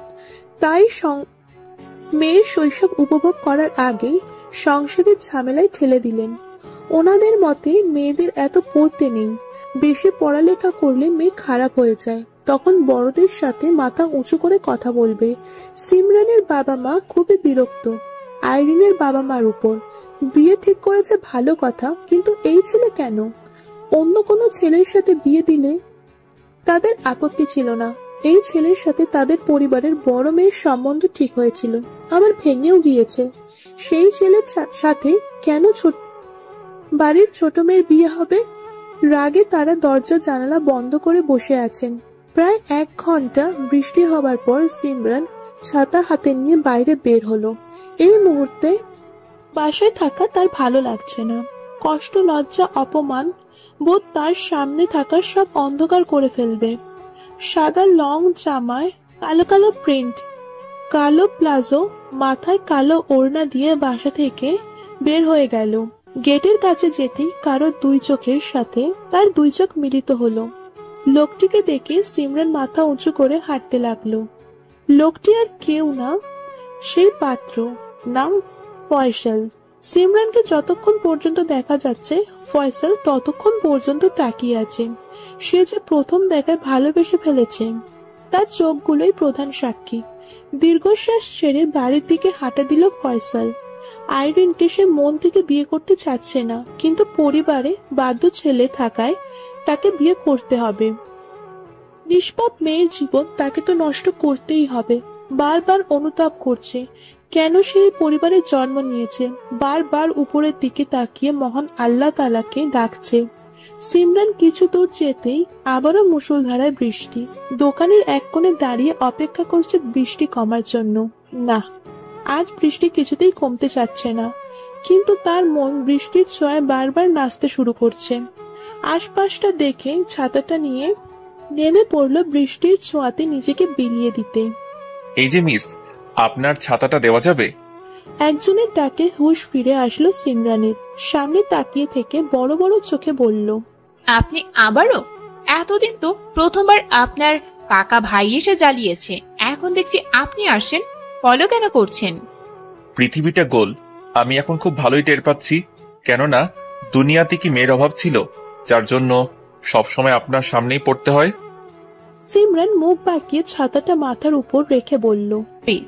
তাই মেয়ের শৈশব উপভোগ করার আগেই সংসারের ঝামেলায় ঠেলে দিলেন। ওনাদের মতে মেয়েদের এত পড়তে নেই, বেশি পড়ালেখা করলে মেয়ে খারাপ হয়ে যায়, তখন বড়দের সাথে মাথা উঁচু করে কথা বলবে। সিমরানের বাবা মা খুবই বিরক্ত আইরিনের বাবা মার উপর। বিয়ে ঠিক করেছে ভালো কথা, কিন্তু এই ছেলে কেন? অন্য কোনো ছেলের সাথে বিয়ে দিলে তাদের আপত্তি ছিল না। এই ছেলের সাথে তাদের পরিবারের বড় মেয়ের সম্বন্ধ ঠিক হয়েছিল, আবার ভেঙেও গিয়েছে। সেই ছেলের সাথে কেন বাড়ির ছোট মেয়ের বিয়ে হবে? রাগে তারা দরজা জানালা বন্ধ করে বসে আছেন। প্রায় 1 ঘন্টা বৃষ্টি হবার পর সিমরান ছাতা হাতে নিয়ে বাইরে বের হলো। এই মুহূর্তে বাসায় থাকা তার ভালো লাগছে না। কষ্ট, লজ্জা, অপমান বোধ তার সামনে থাকা সব অন্ধকার করে ফেলবে। সাদা লং জামায় কালো কালো প্রিন্ট, কালো প্লাজো, মাথায় কালো ওড়না দিয়ে বাসা থেকে বের হয়ে গেল। গেটের কাছে যেতেই কারো 2 চোখের সাথে তার 2 চোখ মিলিত হলো। লোকটিকে দেখে সিমরান মাথা উঁচু করে হাঁটতে লাগলো। লোকটি আর কেউ না, সেই পাত্র, নাম ফয়সাল। সিমরানকে যতক্ষণ পর্যন্ত দেখা যাচ্ছে ফয়সাল ততক্ষণ পর্যন্ত তাকিয়ে আছে। সে যে প্রথম দেখায় ভালোবেসে ফেলেছে তার চোখগুলোই প্রধান সাক্ষী। দীর্ঘশ্বাস ছেড়ে বাড়ির দিকে হাঁটা দিল ফয়সাল। আইরিনকে সে মন থেকে বিয়ে করতে চাচ্ছে না, কিন্তু পরিবারে বাধ্য ছেলে থাকায় তাকে বিয়ে করতে হবে। নিষ্পাপ মেয়ের জীবন তাকে তো নষ্ট করতেই হবে। বারবার অনুতাপ করছে কেন সে পরিবারে জন্ম নিয়েছে। বারবার উপরের দিকে তাকিয়ে মহান আল্লাহ তাআলাকে ডাকছে। সিমরান কিছু দূর যেতেই আবারও মুষলধারায় বৃষ্টি। দোকানের এক কোণে দাঁড়িয়ে অপেক্ষা করছে বৃষ্টি কমার জন্য। না, আজ বৃষ্টি কিছুতেই কমতে চাচ্ছে না, কিন্তু তার মন বৃষ্টির ছোঁয়ায় বারবার নাচতে শুরু করছে। আশপাশটা দেখে ছাতাটা নিয়ে নেমে পড়ল বৃষ্টির ছোঁয়াতে নিজেকে বিলিয়ে দিতে। এই যে মিস, আপনার ছাতাটা দেওয়া যাবে? একজনের ডাকে হুঁশ ফিরে আসলো সিমরানের। সামনে তাকিয়ে থেকে বড় বড় চোখে বলল, আপনি আবারও? এতদিন তো প্রথমবার আপনার পাকা ভাই এসে জ্বালিয়েছে, এখন দেখছি আপনি আসেন। ফলো কেন করছেন? পৃথিবীটা গোল, আমি এখন খুব ভালোই টের পাচ্ছি। কেননা দুনিয়াতে কি মেয়ের অভাব ছিল যার জন্য সবসময় আপনার সামনেই পড়তে হয়? সিমরান মুখ বাঁকিয়ে ছাতাটা মাথার উপর রেখে বলল,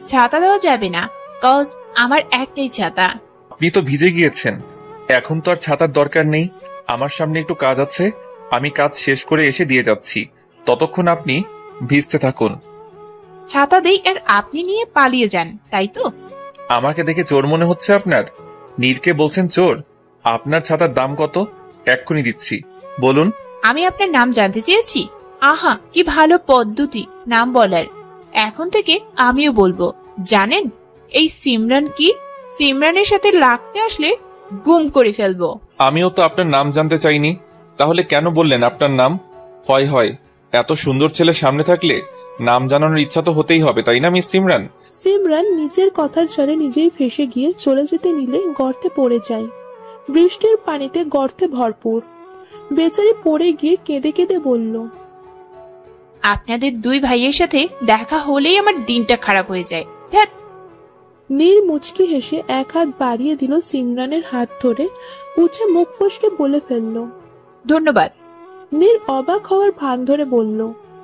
ছাতা দেওয়া যাবে না, কজ আমার একটাই ছাতা। আপনি তো ভিজে গিয়েছেন, এখন তো আর ছাতার দরকার নেই। আমার সামনে একটু কাজ আছে, আমি কাজ শেষ করে এসে দিয়ে যাচ্ছি, ততক্ষণ আপনি ভিজতে থাকুন। ছাতা দেই আর আপনি নিয়ে পালিয়ে যান, তাই তো? আমাকে দেখে চোর মনে হচ্ছে আপনার? নীরকে বলছেন চোর? আপনার ছাতার দাম কত? এক্ষুনি দিচ্ছি, বলুন। আমি আপনার নাম জানতে চেয়েছি? আহা, কি ভালো পদ্ধতি নাম বলার। এখন থেকে আমিও বলবো। জানেন এই সিমরান কি? সিমরানের সাথে লাগতে আসলে গুম করে ফেলবো। আমিও তো আপনার নাম জানতে চাইনি, তাহলে কেন বললেন আপনার নাম? হয় হয়, এত সুন্দর ছেলে সামনে থাকলে নাম জানানোর ইচ্ছা তো হতেই হবে, তাই না মিস সিমরান? সিমরান নিজের কথার জলে নিজেই ফেসে গিয়ে চলে যেতে নিলে গর্তে পড়ে যায়। বৃষ্টির পানিতে গর্তে ভরপুর। বেচারি পড়ে গিয়ে কেঁদে কেঁদে বলল, আপনাদের দুই ভাইয়ের সাথে দেখা হলেই আমার দিনটা খারাপ হয়ে যায়। ধ্যাৎ। নীর মুচকি হেসে এক হাত বাড়িয়ে দিল সিমরানের হাত ধরে, উঠে মুখ ফসকে বলে ফেলল, ধন্যবাদ। নীর অবাক হওয়ার ভান ধরে বলল,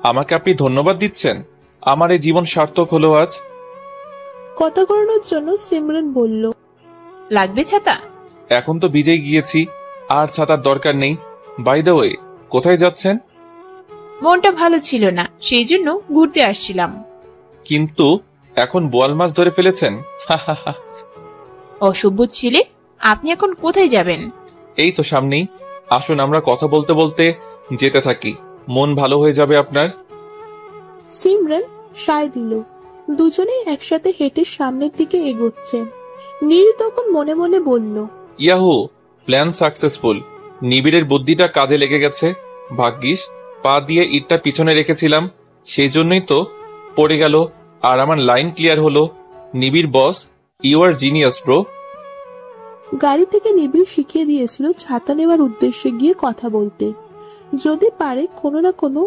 আমাকে আপনি ধন্যবাদ দিচ্ছেন? আমার এই জীবন সার্থক হলো আজ। কথা ঘোরানোর জন্য সিমরান বলল, লাগবে ছাতা? এখন তো ভিজেই গিয়েছি, আর ছাতার দরকার নেই। বাই দ্য ওয়ে, কোথায় যাচ্ছেন? মনটা ভালো ছিল না, সেই জন্য ঘুরতে আসছিলাম। কিন্তু এখন বোয়াল মাছ ধরে ফেলেছেন? অসভ্য ছেলে, আপনি এখন কোথায় যাবেন? এই তো সামনেই, আসুন আমরা কথা বলতে বলতে যেতে থাকি, মন ভালো হয়ে যাবে আপনার। সিমরান সায় দিল। দুজনেই একসাথে হেঁটে সামনের দিকে এগোচ্ছে। নীর তখন মনে মনে বলল, ইয়াহু, প্ল্যান সাকসেসফুল। নিবিড়ের বুদ্ধিটা কাজে লেগে গেছে। ভাগ্যিস পা দিয়ে ইটটা পিছনে রেখেছিলাম, সেই জন্যই তো পড়ে গেল, আর আমার লাইন ক্লিয়ার হলো। নিবিড় বস, ইউ আর জিনিয়াস ব্রো। গাড়ি থেকে নিবিড় শিখিয়ে দিয়েছিল ছাতা নেওয়ার উদ্দেশ্যে গিয়ে কথা বলতে, যদি পারে কোনো না কোনো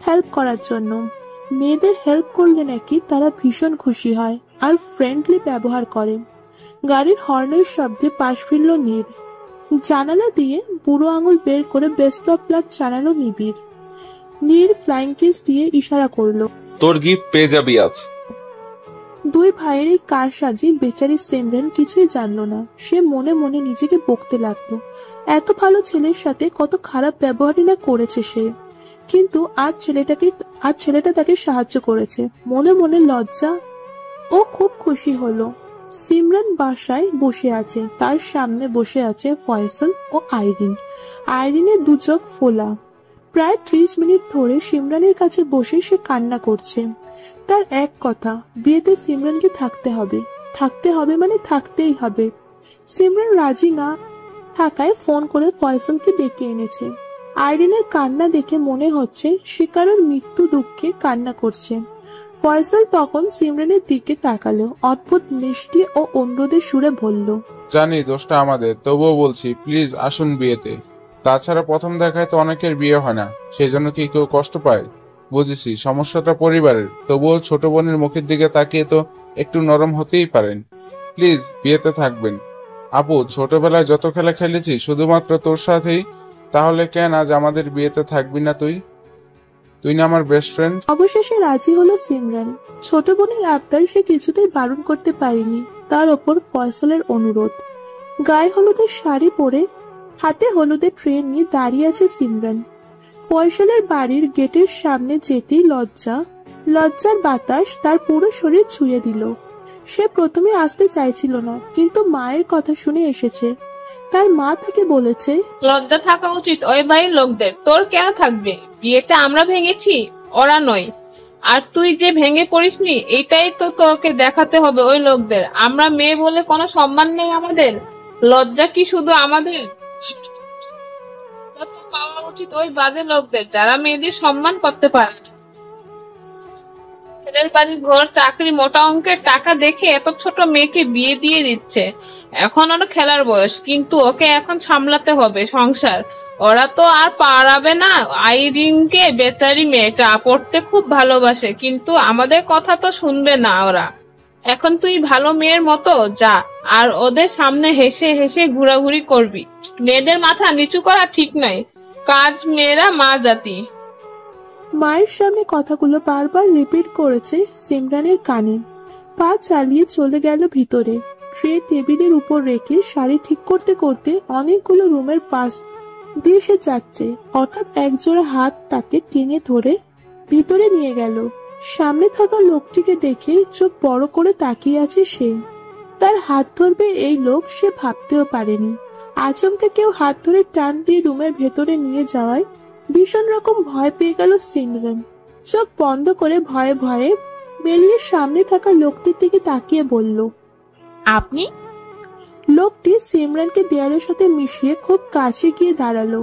হেল্প করার জন্য। মেয়েদের হেল্প করলে নাকি তারা ভীষণ খুশি হয় আর ফ্রেন্ডলি ব্যবহার করে। গাড়ির হর্নের শব্দে পাশ ফিরল নীর। জানালা দিয়ে বুড়ো আঙুল বের করে বেস্ট অফ লাক জানালো নিবিড়। নীর ফ্লাইং কিস দিয়ে ইশারা করলো, তোর গিফট পেয়ে যাবি আজ। দুই ভাইয়ের এই কার সাজি বেচারি সিমরান কিছুই জানলো না। সে মনে মনে নিজেকে বকতে লাগলো, এত ভালো ছেলের সাথে কত খারাপ ব্যবহারই না করেছে সে। কিন্তু আজ ছেলেটা তাকে সাহায্য করেছে। মনে মনে লজ্জা ও খুব খুশি হলো। সিমরান বাসায় বসে আছে, তার সামনে বসে আছে ফয়সাল ও আইরিন। আইরিনের দু চোখ ফোলা। প্রায় 30 মিনিট ধরে সিমরানের কাছে বসে সে কান্না করছে। তার এক কথা, বিয়েতে সিমরানকে থাকতে হবে। থাকতে হবে মানে থাকতেই হবে। সিমরান রাজি না থাকায় ফোন করে ফয়সালকে ডেকে এনেছে। আইরিনের কান্না দেখে মনে হচ্ছে সে কারোর মৃত্যু দুঃখে কান্না করছে। ফয়সাল তখন সিমরানের দিকে তাকালো, অদ্ভুত মিষ্টি ও অনুরোধের সুরে বলল, জানি দোষটা আমাদের, তবুও বলছি প্লিজ আসুন বিয়েতে। তাছাড়া প্রথম দেখায় তো অনেকের বিয়ে হয় না, সেই জন্য কি কেউ কষ্ট পায়? বুঝেছি সমস্যাটা পরিবারের, তবুও ছোট বোনের মুখের দিকে তাকিয়ে তো একটু নরম হতেই পারেন। প্লিজ বিয়েতে থাকবেন। আপু, ছোটবেলায় যত খেলা খেলেছি শুধুমাত্র তোর সাথেই, তাহলে কেন আজ আমাদের বিয়েতে থাকবি না তুই? তুই না আমার বেস্ট ফ্রেন্ড। অবশেষে রাজি হলো সিমরান। ছোট বোনের আবদার সে কিছুতেই বারণ করতে পারেনি। তার ওপর ফয়সালের অনুরোধ। গায়ে হলুদের শাড়ি পরে হাতে হলুদের ট্রে নিয়ে দাঁড়িয়ে আছে সিমরান। ফয়সালের বাড়ির গেটের সামনে যেতেই লজ্জার বাতাস তার পুরো শরীর ছুঁয়ে দিল। সে প্রথমে আসতে চাইছিল না, কিন্তু মায়ের কথা শুনে এসেছে। তার মা তাকে বলেছে, লজ্জা থাকা উচিত ওই বাড়ির লোকদের, তোর কেন থাকবে? বিয়েটা আমরা ভেঙেছি, ওরা নয়। আর তুই যে ভেঙে পড়িসনি, এটাই তো তোকে দেখাতে হবে ওই লোকদের। আমরা মেয়ে বলে কোনো সম্মান নেই আমাদের? লজ্জা কি শুধু আমাদের? পাওয়া উচিত ওই বাজে লোকদের যারা মেয়েদের সম্মান করতে পারে। ছেলের বাড়ি, ঘর, চাকরি, মোটা অঙ্কের টাকা দেখে এত ছোট মেয়েকে বিয়ে দিয়ে দিচ্ছে। এখন ওর খেলার বয়স, কিন্তু ওকে এখন সামলাতে হবে সংসার। ওরা তো আর পারাবে না। আইরিনকে, বেচারি মেয়েটা পড়তে খুব ভালোবাসে, কিন্তু আমাদের কথা তো শুনবে না ওরা। এখন তুই ভালো মেয়ের মতো যা, আর ওদের সামনে হেসে হেসে ঘোরাঘুরি করবি। মেয়েদের মাথা নিচু করা ঠিক নয়, কাজ মেয়েরা মা জাতি। মায়ের সামনে কথাগুলো বারবার রিপিট করেছে সিমরানের কানে। পা চালিয়ে চলে গেল ভিতরে। ট্রে টেবিলের উপর রেখে শাড়ি ঠিক করতে করতে অনেকগুলো রুমের পাশ দিয়ে সে যাচ্ছে। হঠাৎ একজোড়া হাত তাকে টেনে ধরে ভিতরে নিয়ে গেল। সামনে থাকা লোকটিকে দেখে চোখ বড় করে তাকিয়ে আছে সে। তার হাত ধরবে এই লোক সে ভাবতেও পারেনি। আচমকা কেউ হাত ধরে টান দিয়ে রুমের ভেতরে নিয়ে যাওয়ায় ভীষণ রকম ভয় পেয়ে গেল সিমরান। চোখ বন্ধ করে ভয়ে ভয়ে মেরিলের সামনে থাকা লোকটির দিকে তাকিয়ে বলল। আপনি? লোকটি সিমরানকে দেয়ালের সাথে মিশিয়ে খুব কাছে গিয়ে দাঁড়ালো।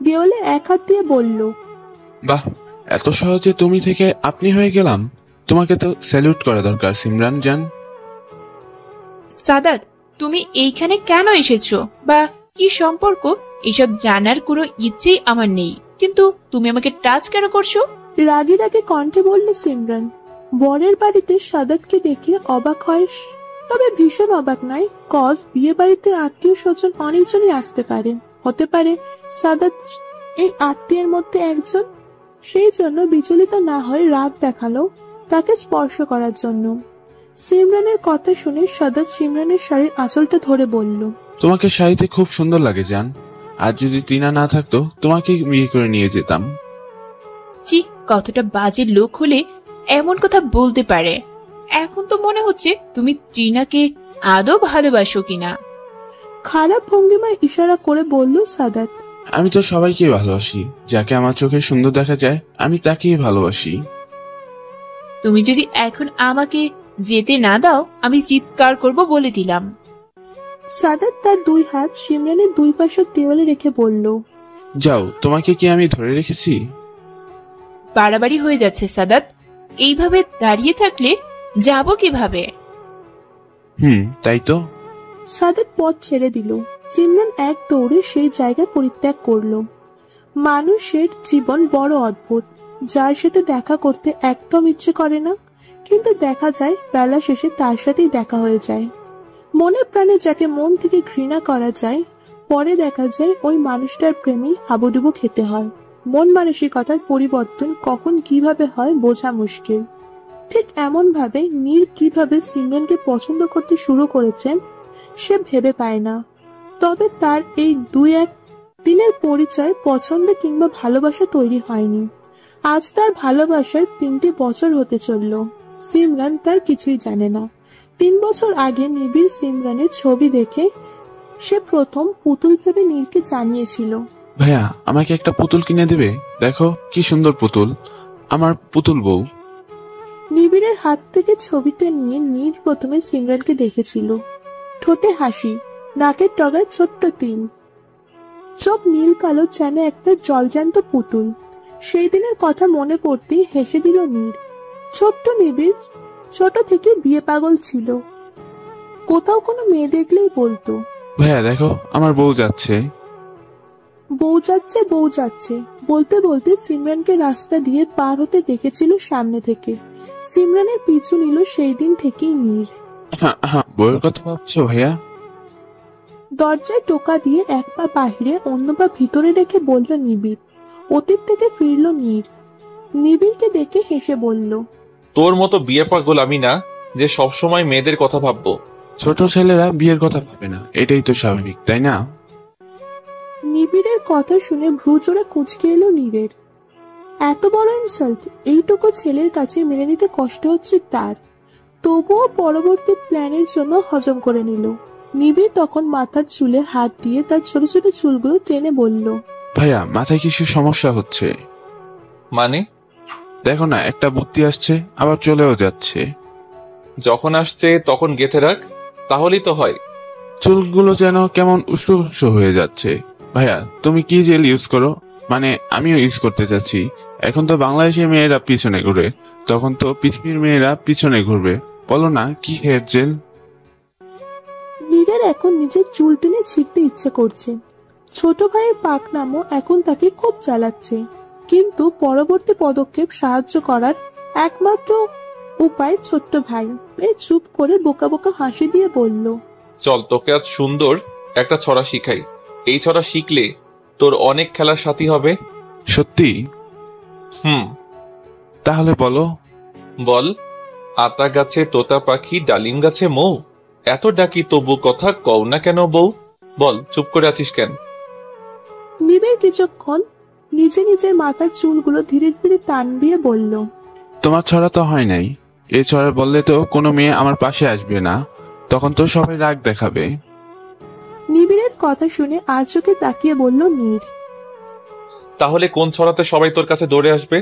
দেওয়ালে এক হাত দিয়ে বলল, বাহ, এত সহজে তুমি থেকে আপনি হয়ে গেলাম। তোমাকে তো স্যালুট করা দরকার সিমরান জান। সাদাত, তুমি এইখানে কেন এসেছো বা কি সম্পর্ক এসব জানার কোনো ইচ্ছেই আমার নেই, কিন্তু তুমি আমাকে টাচ কেন করছো? রাগে রাগে কণ্ঠে বলল সিমরান। বরের বাড়িতে সাদাতকে দেখে অবাক হয়, তবে ভীষণ অবাক নয়, কজ বিয়ে বাড়িতে আত্মীয় স্বজন অনেকজনই আসতে পারে, হতে পারে সাদাত এই আত্মীয়ের মধ্যে একজন। সেই জন্য বিচলিত না হয়ে রাগ দেখালো তাকে স্পর্শ করার জন্য। সিমরানের কথা শুনে সাদাত সিমরানের শাড়ির আঁচলটা ধরে বলল, তোমাকে শাড়িতে খুব সুন্দর লাগে জান। আর যদি টিনা না থাকতো তোমাকে বিয়ে করে নিয়ে যেতাম। জি, কতটা বাজে লোক হলে এমন কথা বলতে পারে। এখন তো মনে হচ্ছে তুমি টিনাকে আদৌ ভালোবাসো কিনা। খারাপ ভঙ্গিমায় ইশারা করে বলল সাদাত। আমি তো সবাইকে ভালোবাসি, যাকে আমার চোখে সুন্দর দেখা যায় আমি তাকেই ভালোবাসি। তুমি যদি এখন আমাকে যেতে না দাও আমি চিৎকার করব বলে দিলাম। সাদাত তার দুই হাত সিমরানের দুই পাশের দেওয়ালে রেখে বলল, যাও, তোমাকে কি আমি ধরে রেখেছি? বাড়াবাড়ি হয়ে যাচ্ছে সাদাত, এইভাবে দাঁড়িয়ে থাকলে যাব কিভাবে? তাই তো। সাদাত পথ ছেড়ে দিল। সিমরান এক দৌড়ে সেই জায়গা পরিত্যাগ করলো। মানুষের জীবন বড় অদ্ভুত, যার সাথে দেখা করতে একদম ইচ্ছে করে না, কিন্তু দেখা যায় বেলা শেষে তার সাথেই দেখা হয়ে যায়। মনে প্রাণে যাকে মন থেকে ঘৃণা করা যায়, পরে দেখা যায় ওই মানুষটার প্রেমেই হাবুডুবু খেতে হয়। মন মানসিকতার পরিবর্তন কখন কিভাবে হয় বোঝা মুশকিল। ঠিক এমন ভাবে নীর কিভাবে সিমরানকে পছন্দ করতে শুরু করেছে সে ভেবে পায় না। তবে তার এই দুই এক দিনের পরিচয় পছন্দ কিংবা ভালোবাসা তৈরি হয়নি। আজ তার ভালোবাসার 3টে বছর হতে চলল। সিমরান তার কিছুই জানে না। 3 বছর আগে নিবিড় সিমরানের ছবি দেখে সে প্রথম পুতুল ভেবে নীরকে জানিয়েছিল, ভাইয়া, আমাকে একটা পুতুল কিনে দেবে? দেখো কি সুন্দর পুতুল, আমার পুতুল বউ। নিবিড়ের হাত থেকে ছবিটা নিয়ে নীর প্রথমে সিমরানকে দেখেছিল। ঠোঁটে হাসি, নাকের ডগায় ছোট্ট তিল, চোখ নীল কালো যেন একটা জলজ্যান্ত পুতুল। সেই দিনের কথা মনে পড়তেই হেসে দিল নীর। ছোট্ট নিবিড় ছোট থেকে বিয়ে পাগল ছিল। কোথাও কোনো মেয়ে দেখলেই বলতো, ভাইয়া দেখো আমার বউ যাচ্ছে। বউ যাচ্ছে বউ যাচ্ছে বলতে বলতে সিমরানকে রাস্তা দিয়ে পার হতে দেখেছিল সামনে থেকে। সিমরানের পিছু নিল সেই দিন থেকেই নীর। বউয়ের কথা ভাবছো ভাইয়া? দরজায় টোকা দিয়ে এক পা বাহিরে অন্য পা ভিতরে রেখে বলল নিবিড়। অতীত থেকে ফিরল নীর। নিবিড়কে দেখে হেসে বলল, তোর মতো বিয়ে পাগল আমি না যে সবসময় মেয়েদের কথা ভাববো। ছোট ছেলেরা বিয়ের কথা ভাবে না, এটাই তো স্বাভাবিক, তাই না? নিবিড়ের কথা শুনে ভ্রু জোড়া কুঁচকে এলো নীরের। এত বড় ইনসাল্ট এইটুকু ছেলের কাছে মেনে নিতে কষ্ট হচ্ছে তার। তবুও পরবর্তী প্ল্যানের জন্য হজম করে নিল। নিবিড় তখন মাথার চুলে হাত দিয়ে তার ছোট ছোট চুলগুলো টেনে বলল, ভাইয়া মাথায় কিছু সমস্যা হচ্ছে। মানে? দেখো না, একটা বুদ্ধি আসছে আবার চলেও যাচ্ছে। যখন আসছে তখন গেঁথে রাখ, তাহলেই তো হয়। চুলগুলো যেন কেমন উস্কো উস্কো হয়ে যাচ্ছে। ভাইয়া তুমি কি জেল ইউজ করো? মানে আমিও ইউজ করতে চাচ্ছি। এখন তো বাংলাদেশের মেয়েরা পিছনে ঘুরে, তখন তো পৃথিবীর মেয়েরা পিছনে ঘুরবে। বলো না কি হেয়ার জেল? নীরের এখন নিজের চুল টেনে ছিঁড়তে ইচ্ছে করছে। ছোট ভাইয়ের পাকনামও এখন তাকে খুব জ্বালাচ্ছে, কিন্তু পরবর্তী পদক্ষেপ সাহায্য করার একমাত্র উপায় ছোট্ট ভাই। চুপ করে বোকা বোকা হাসি দিয়ে বলল, চল তোকে আজ সুন্দর একটা ছড়া শিখাই। এই ছড়া শিখলে তোর অনেক খেলার সাথী হবে। সত্যি? তাহলে বলো। বল, আতা গাছে তোতা পাখি, ডালিম গাছে মৌ, এত ডাকি তবু কথা কও না কেন বউ। বল, চুপ করে আছিস কেন? নিবিড় কিছুক্ষণ নিজে নিজের মাথার চুলগুলো ধীরে ধীরে টান দিয়ে বলল, তোমার ছড়া তো হয় নাই। এই ছড়া বললে তো কোনো মেয়ে আমার পাশে আসবে না, তখন তো সবাই রাগ দেখাবে। নিবিড়ের কথা শুনে আর চোখে তাকিয়ে বলল নীর, তাহলে কোন ছড়াতে সবাই তোর কাছে দৌড়ে আসবে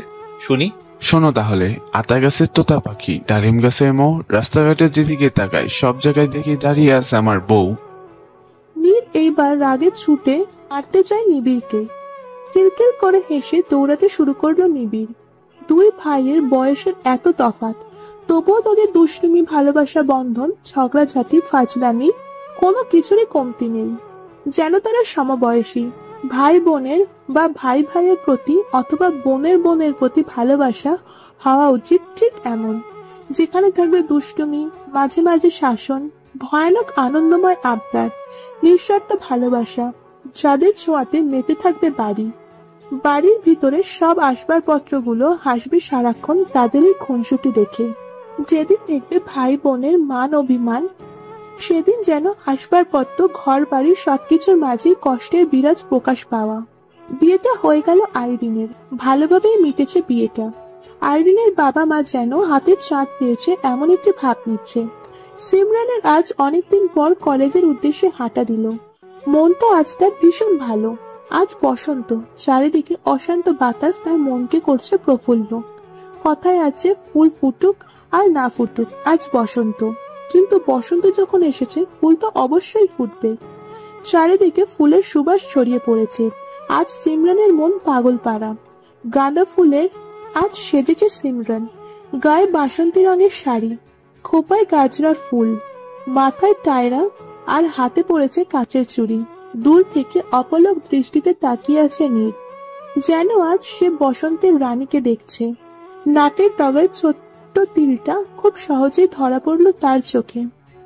শুনি? শোনো তাহলে, আতা গাছের তোতা পাখি, ডালিম গাছের মৌ, রাস্তাঘাটে যেদিকে তাকায় সব জায়গায় দেখি দাঁড়িয়ে আছে আমার বউ। নীর এইবার রাগে ছুটে মারতে চায় নিবিড়কে। কিলকিল করে হেসে দৌড়াতে শুরু করলো নিবিড়। দুই ভাইয়ের বয়সের এত তফাৎ, তবুও তাদের দুষ্টুমি, ভালোবাসা বন্ধন, ঝগড়াঝাটি, ফাজলামি কোনো কিছুরই কমতি নেই। যেন তারা সমবয়সী। ভাই বোনের বা ভাই ভাইয়ের প্রতি অথবা বোনের বোনের প্রতি ভালোবাসা হওয়া উচিত ঠিক এমন, যেখানে থাকবে দুষ্টুমি, মাঝে মাঝে শাসন, ভয়ানক আনন্দময় আবদার, নিঃস্বার্থ ভালোবাসা, যাদের ছোঁয়াতে মেতে থাকবে বাড়ি। বাড়ির ভিতরে সব আসবাবপত্রগুলো হাসবে সারাক্ষণ তাদেরই খুনসুটি দেখে। যেদিন দেখবে ভাই বোনের মান অভিমান, সেদিন যেন আসবাবপত্র, ঘর বাড়ি সবকিছুর মাঝেই কষ্টের বিরাজ প্রকাশ পাওয়া। বিয়েটা হয়ে গেল আইরিনের। ভালোভাবেই মিটেছে বিয়েটা। আইরিনের বাবা মা যেন হাতের চাঁদ পেয়েছে এমন একটি ভাব নিচ্ছে। সিমরানের আজ অনেকদিন পর কলেজের উদ্দেশ্যে হাঁটা দিল। মনটা আজ তার ভীষণ ভালো। আজ বসন্ত, চারিদিকে অশান্ত বাতাস তার মনকে করছে প্রফুল্ল। কথায় আছে, ফুল ফুটুক আর না ফুটুক, আজ বসন্ত। কিন্তু বসন্ত যখন এসেছে, ফুল তো অবশ্যই ফুটবে। চারিদিকে ফুলের সুবাস ছড়িয়ে পড়েছে। আজ সিমরানের মন পাগল পাড়া। গাঁদা ফুলের আজ সেজেছে সিমরান। গায়ে বাসন্তী রঙের শাড়ি, খোপায় গাজরার ফুল, মাথায় টায়রা আর হাতে পড়েছে কাচের চুড়ি। দূর থেকে অপলক দৃষ্টিতে তাকিয়ে আছে নীর, যেন আজ সে বসন্তের রানীকে দেখছে। নাকের ডগায় ছোট্ট তিলটা খুব সহজেই ধরা পড়ল তার চোখে।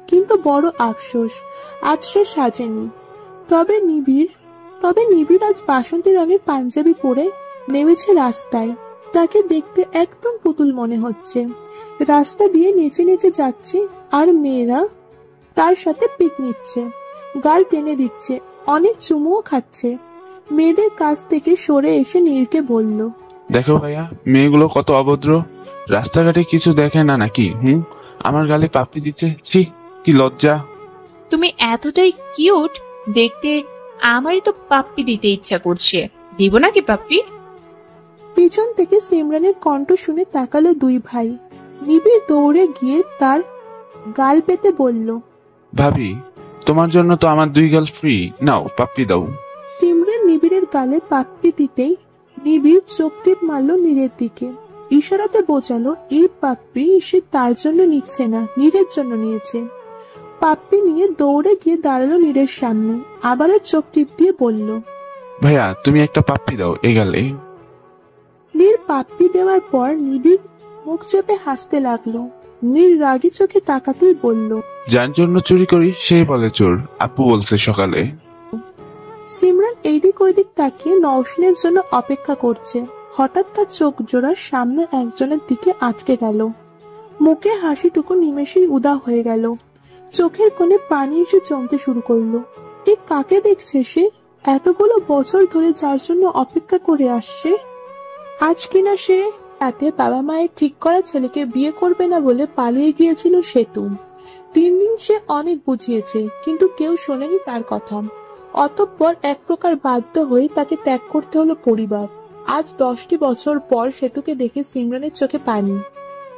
কিন্তু বড় আফসোস, আজ সে সাজেনি। তবে নিবিড় আজ বাসন্তী রঙের পাঞ্জাবি পরে নেমেছে রাস্তায়। তাকে দেখতে একদম পুতুল মনে হচ্ছে। রাস্তা দিয়ে নেচে নেচে যাচ্ছে, আর মেয়েরা তার সাথে পিক নিচ্ছে, গাল টেনে দিচ্ছে, অনেক চুমুও খাচ্ছে। মেয়েদের কাছ থেকে সরে এসে নীরকে বলল, দেখো ভাইয়া, মেয়েগুলো কত অভদ্র, রাস্তাঘাটে কিছু দেখে না নাকি? আমার গালে পাপ্পি দিচ্ছে, ছি কি লজ্জা। তুমি এতটাই কিউট দেখতে, আমারই তো পাপ্পি দিতে ইচ্ছা করছে। দিব নাকি পাপ্পি? পিছন থেকে সিমরানের কণ্ঠ শুনে তাকালো দুই ভাই। নিবিড় দৌড়ে গিয়ে তার গাল পেতে বলল, ভাবি, তোমার জন্য তো আমার 2 গাল ফ্রি, নাও পাপ্পি দাও। সিমরান নিবিড়ের গালে পাপ্পি দিতেই নিবিড় চোখ টিপ মারল নীরের দিকে। ইশারাতে বোঝালো এই পাপ্পি সে তার জন্য নিচ্ছে না, নীরের জন্য নিয়েছে। পাপ্পি নিয়ে দৌড়ে গিয়ে দাঁড়ালো নীরের সামনে। আবারও চোখ টিপ দিয়ে বলল, ভাইয়া তুমি একটা পাপ্পি দাও এই গালে। নীর পাপ্পি দেওয়ার পর নিবিড় মুখ চেপে হাসতে লাগলো। নীর রাগী চোখে তাকাতেই বলল, যার জন্য চুরি করি সেই বলে চোর, আপু বলছে সকালে। সিমরান এইদিক ওইদিক তাকিয়ে নওশিনের জন্য অপেক্ষা করছে। হঠাৎ তার চোখ জোড়া সামনে একজনের দিকে আটকে গেল। মুখে হাসিটুকু নিমেষেই উদা হয়ে গেল। চোখের কোণে পানি এসে জমতে শুরু করলো। এ কাকে দেখছে সে? এতগুলো বছর ধরে যার জন্য অপেক্ষা করে আসছে, আজ কিনা সে এতে বাবা মায়ের ঠিক করা ছেলেকে বিয়ে করবে না বলে পালিয়ে গিয়েছিল সেতু। 3 দিন সে অনেক বুঝিয়েছে, কিন্তু কেউ শোনেনি তার কথা। অতঃপর এক প্রকার বাধ্য হয়ে তাকে ত্যাগ করতে হলো পরিবার। আজ 10টি বছর পর সেতুকে দেখে সিমরানের চোখে পানি।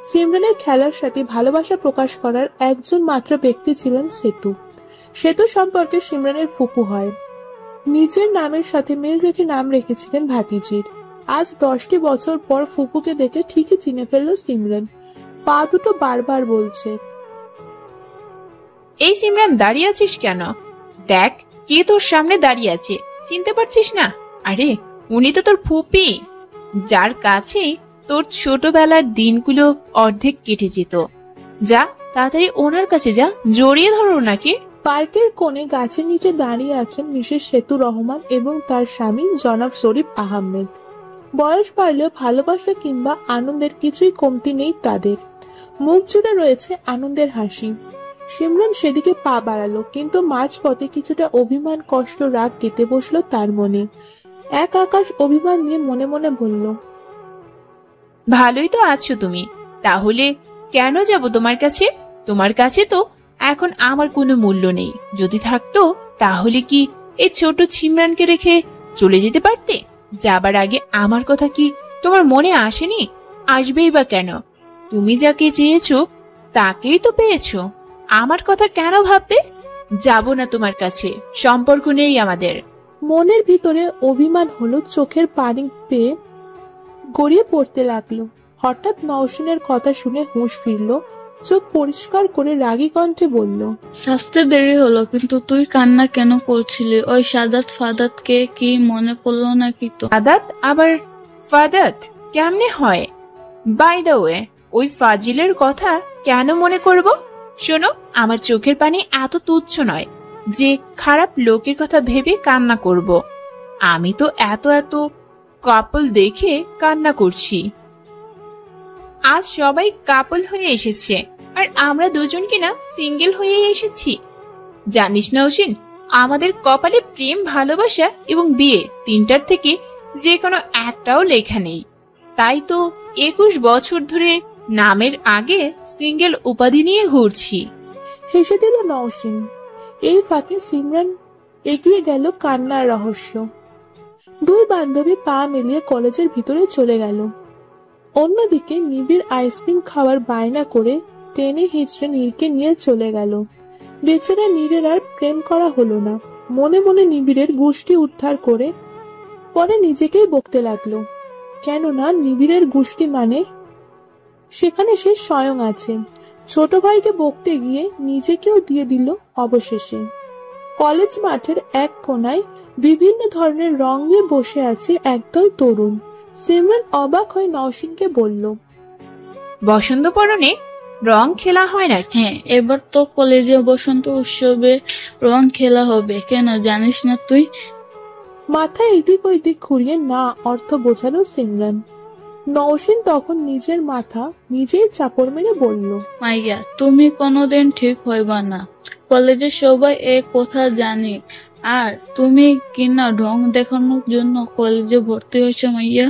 সিমরানের খেলার সাথে ভালোবাসা প্রকাশ করার একজন মাত্র ব্যক্তি ছিলেন সেতু। সেতু সম্পর্কে সিমরানের ফুপু হয়। নিজের নামের সাথে মিল রেখে নাম রেখেছিলেন ভাতিজির। আজ 10টি বছর পর ফুপুকে দেখে ঠিকই চিনে ফেললো সিমরান। পা দুটো বারবার বলছে, এই সিমরান, দাঁড়িয়ে আছিস কেন? দেখ কে তোর সামনে দাঁড়িয়ে আছে, চিনতে পারছিস না? আরে উনি তো তোর ফুপি, যার কাছে তোর ছোটবেলার দিনগুলো অর্ধেক কেটে যেত। যা তাড়াতাড়ি ওনার কাছে যা, জড়িয়ে ধরো নাকি। পার্কের কোণে গাছের নিচে দাঁড়িয়ে আছেন মিসেস সেতু রহমান এবং তার স্বামী জনাব শরীফ আহমেদ। বয়স বাড়লেও ভালোবাসা কিংবা আনন্দের কিছুই কমতি নেই তাদের। মুখ জুড়ে রয়েছে আনন্দের হাসি। সিমরান সেদিকে পা বাড়ালো, কিন্তু মাঝপথে কিছুটা অভিমান, কষ্ট, রাগ কেটে বসলো তার মনে। এক আকাশ অভিমান নিয়ে মনে মনে বলল, ভালোই তো আছো তুমি, তাহলে কেন যাব তোমার কাছে? তোমার কাছে তো এখন আমার কোনো মূল্য নেই। যদি থাকতো তাহলে কি এই ছোট সিমরানকে রেখে চলে যেতে পারতে? যাবার আগে আমার কথা কি তোমার মনে আসেনি? আসবেই বা কেন? তুমি যাকে চেয়েছো তাকেই তো পেয়েছো। আমার কথা কেন ভাববে? যাব না তোমার কাছে, সম্পর্ক নেই আমাদের। মনের ভিতরে অভিমান হলো, চোখের পানি পেয়ে গড়িয়ে পড়তে লাগলো। হঠাৎ নওশিনের কথা শুনে হুঁশ ফিরল, চোখ পরিষ্কার করে রাগী কণ্ঠে বলল, সাজতে দেরি হলো, কিন্তু তুই কান্না কেন করছিলি? ওই সাদাত ফাদাতকে কি মনে পড়লো নাকি তো? ফাদাত? আবার ফাদাত কেমনে হয়? বাই দ্য ওয়ে, ওই ফাজিলের কথা কেন মনে করব? শোনো, আমার চোখের পানি এত তুচ্ছ নয় যে খারাপ লোকের কথা ভেবে কান্না করব। আমি তো এত এত কাপল দেখে কান্না করছি। আজ সবাই কাপল হয়ে এসেছে, আর আমরা দুজন কিনা সিঙ্গেল হয়ে এসেছি। জানিস না অসিন, আমাদের কপালে প্রেম, ভালোবাসা এবং বিয়ে তিনটার থেকে যে কোনো একটাও লেখা নেই। তাই তো 21 বছর ধরে নামের আগে সিঙ্গেল উপাধি নিয়ে ঘুরছি। হেসে দিল নওশিন। এই ফাঁকে সিমরান এগিয়ে গেল কান্নার রহস্য। দুই বান্ধবী পা মিলিয়ে কলেজের ভিতরে চলে গেল। অন্যদিকে নিবিড় আইসক্রিম খাওয়ার বায়না করে টেনে হিচড়ে নীরকে নিয়ে চলে গেল। বেচারা নীরের আর প্রেম করা হলো না। মনে মনে নিবিড়ের গোষ্ঠী উদ্ধার করে পরে নিজেকেই বকতে লাগলো, কেননা নিবিড়ের গোষ্ঠী মানে সেখানে সে স্বয়ং আছে। ছোট ভাইকে বকতে গিয়ে নিজেকেও দিয়ে দিল অবশেষে। কলেজ মাঠের এক কোনায় বিভিন্ন ধরনের রং নিয়ে বসে আছে একদল তরুণ। সিমরান অবাক হয়ে নওশিনকে বলল, বসন্ত পরনে রং খেলা হয় না? হ্যাঁ, এবার তো কলেজে বসন্ত উৎসবে রং খেলা হবে। কেন জানিস না তুই? মাথা এদিক ওইদিক ঘুরিয়ে না অর্থ বোঝালো সিমরান। নওশিন তখন নিজের মাথা নিজেই চাপড় মেরে বলল, মাইয়া, তুমি কোনোদিন ঠিক হইবা না। কলেজে সবাই এ কথা জানে, আর তুমি কিনা ঢং দেখানোর জন্য কলেজে ভর্তি হয়েছ মাইয়া।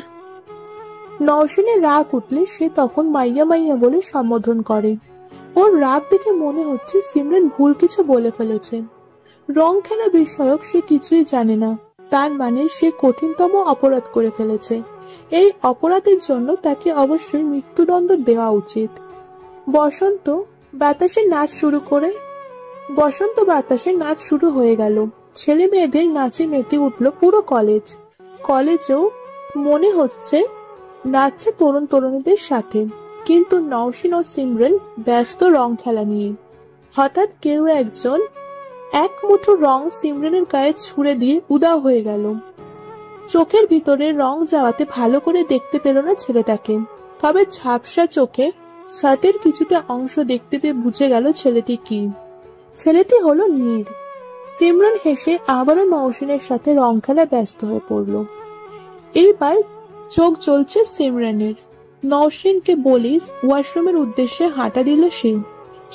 নওশিনের রাগ উঠলে সে তখন মাইয়া মাইয়া বলে সম্বোধন করে। ওর রাগ দেখে মনে হচ্ছে সিমরান ভুল কিছু বলে ফেলেছে। রং খেলা বিষয়ক সে কিছুই জানে না, তার মানে সে কঠিনতম অপরাধ করে ফেলেছে। এই অপরাধের জন্য তাকে অবশ্যই মৃত্যুদণ্ড দেওয়া উচিত। বসন্ত বাতাসে নাচ শুরু হয়ে গেল। ছেলে মেয়েদের নাচে মেতে উঠল পুরো কলেজ। কলেজেও মনে হচ্ছে নাচছে তরুণ তরুণীদের সাথে, কিন্তু নওশিন ও সিমরান ব্যস্ত রং খেলা নিয়ে। হঠাৎ কেউ একজন এক মুঠো রং সিমরানের গায়ে ছুঁড়ে দিয়ে উধাও হয়ে গেল। চোখের ভিতরে রং যাওয়াতে ভালো করে দেখতে পেল না ছেলেটাকে, তবে ঝাপসা চোখে শার্টের কিছুটা অংশ দেখতে পেয়ে বুঝে গেল ছেলেটি কি। ছেলেটি হলো নীর। সিমরান হেসে আবারও নওশিনের সাথে রং খেলা ব্যস্ত হয়ে পড়ল। এইবার চোখ জ্বলছে সিমরানের। নওশিনকে বলিস ওয়াশরুমের উদ্দেশ্যে হাঁটা দিল সে।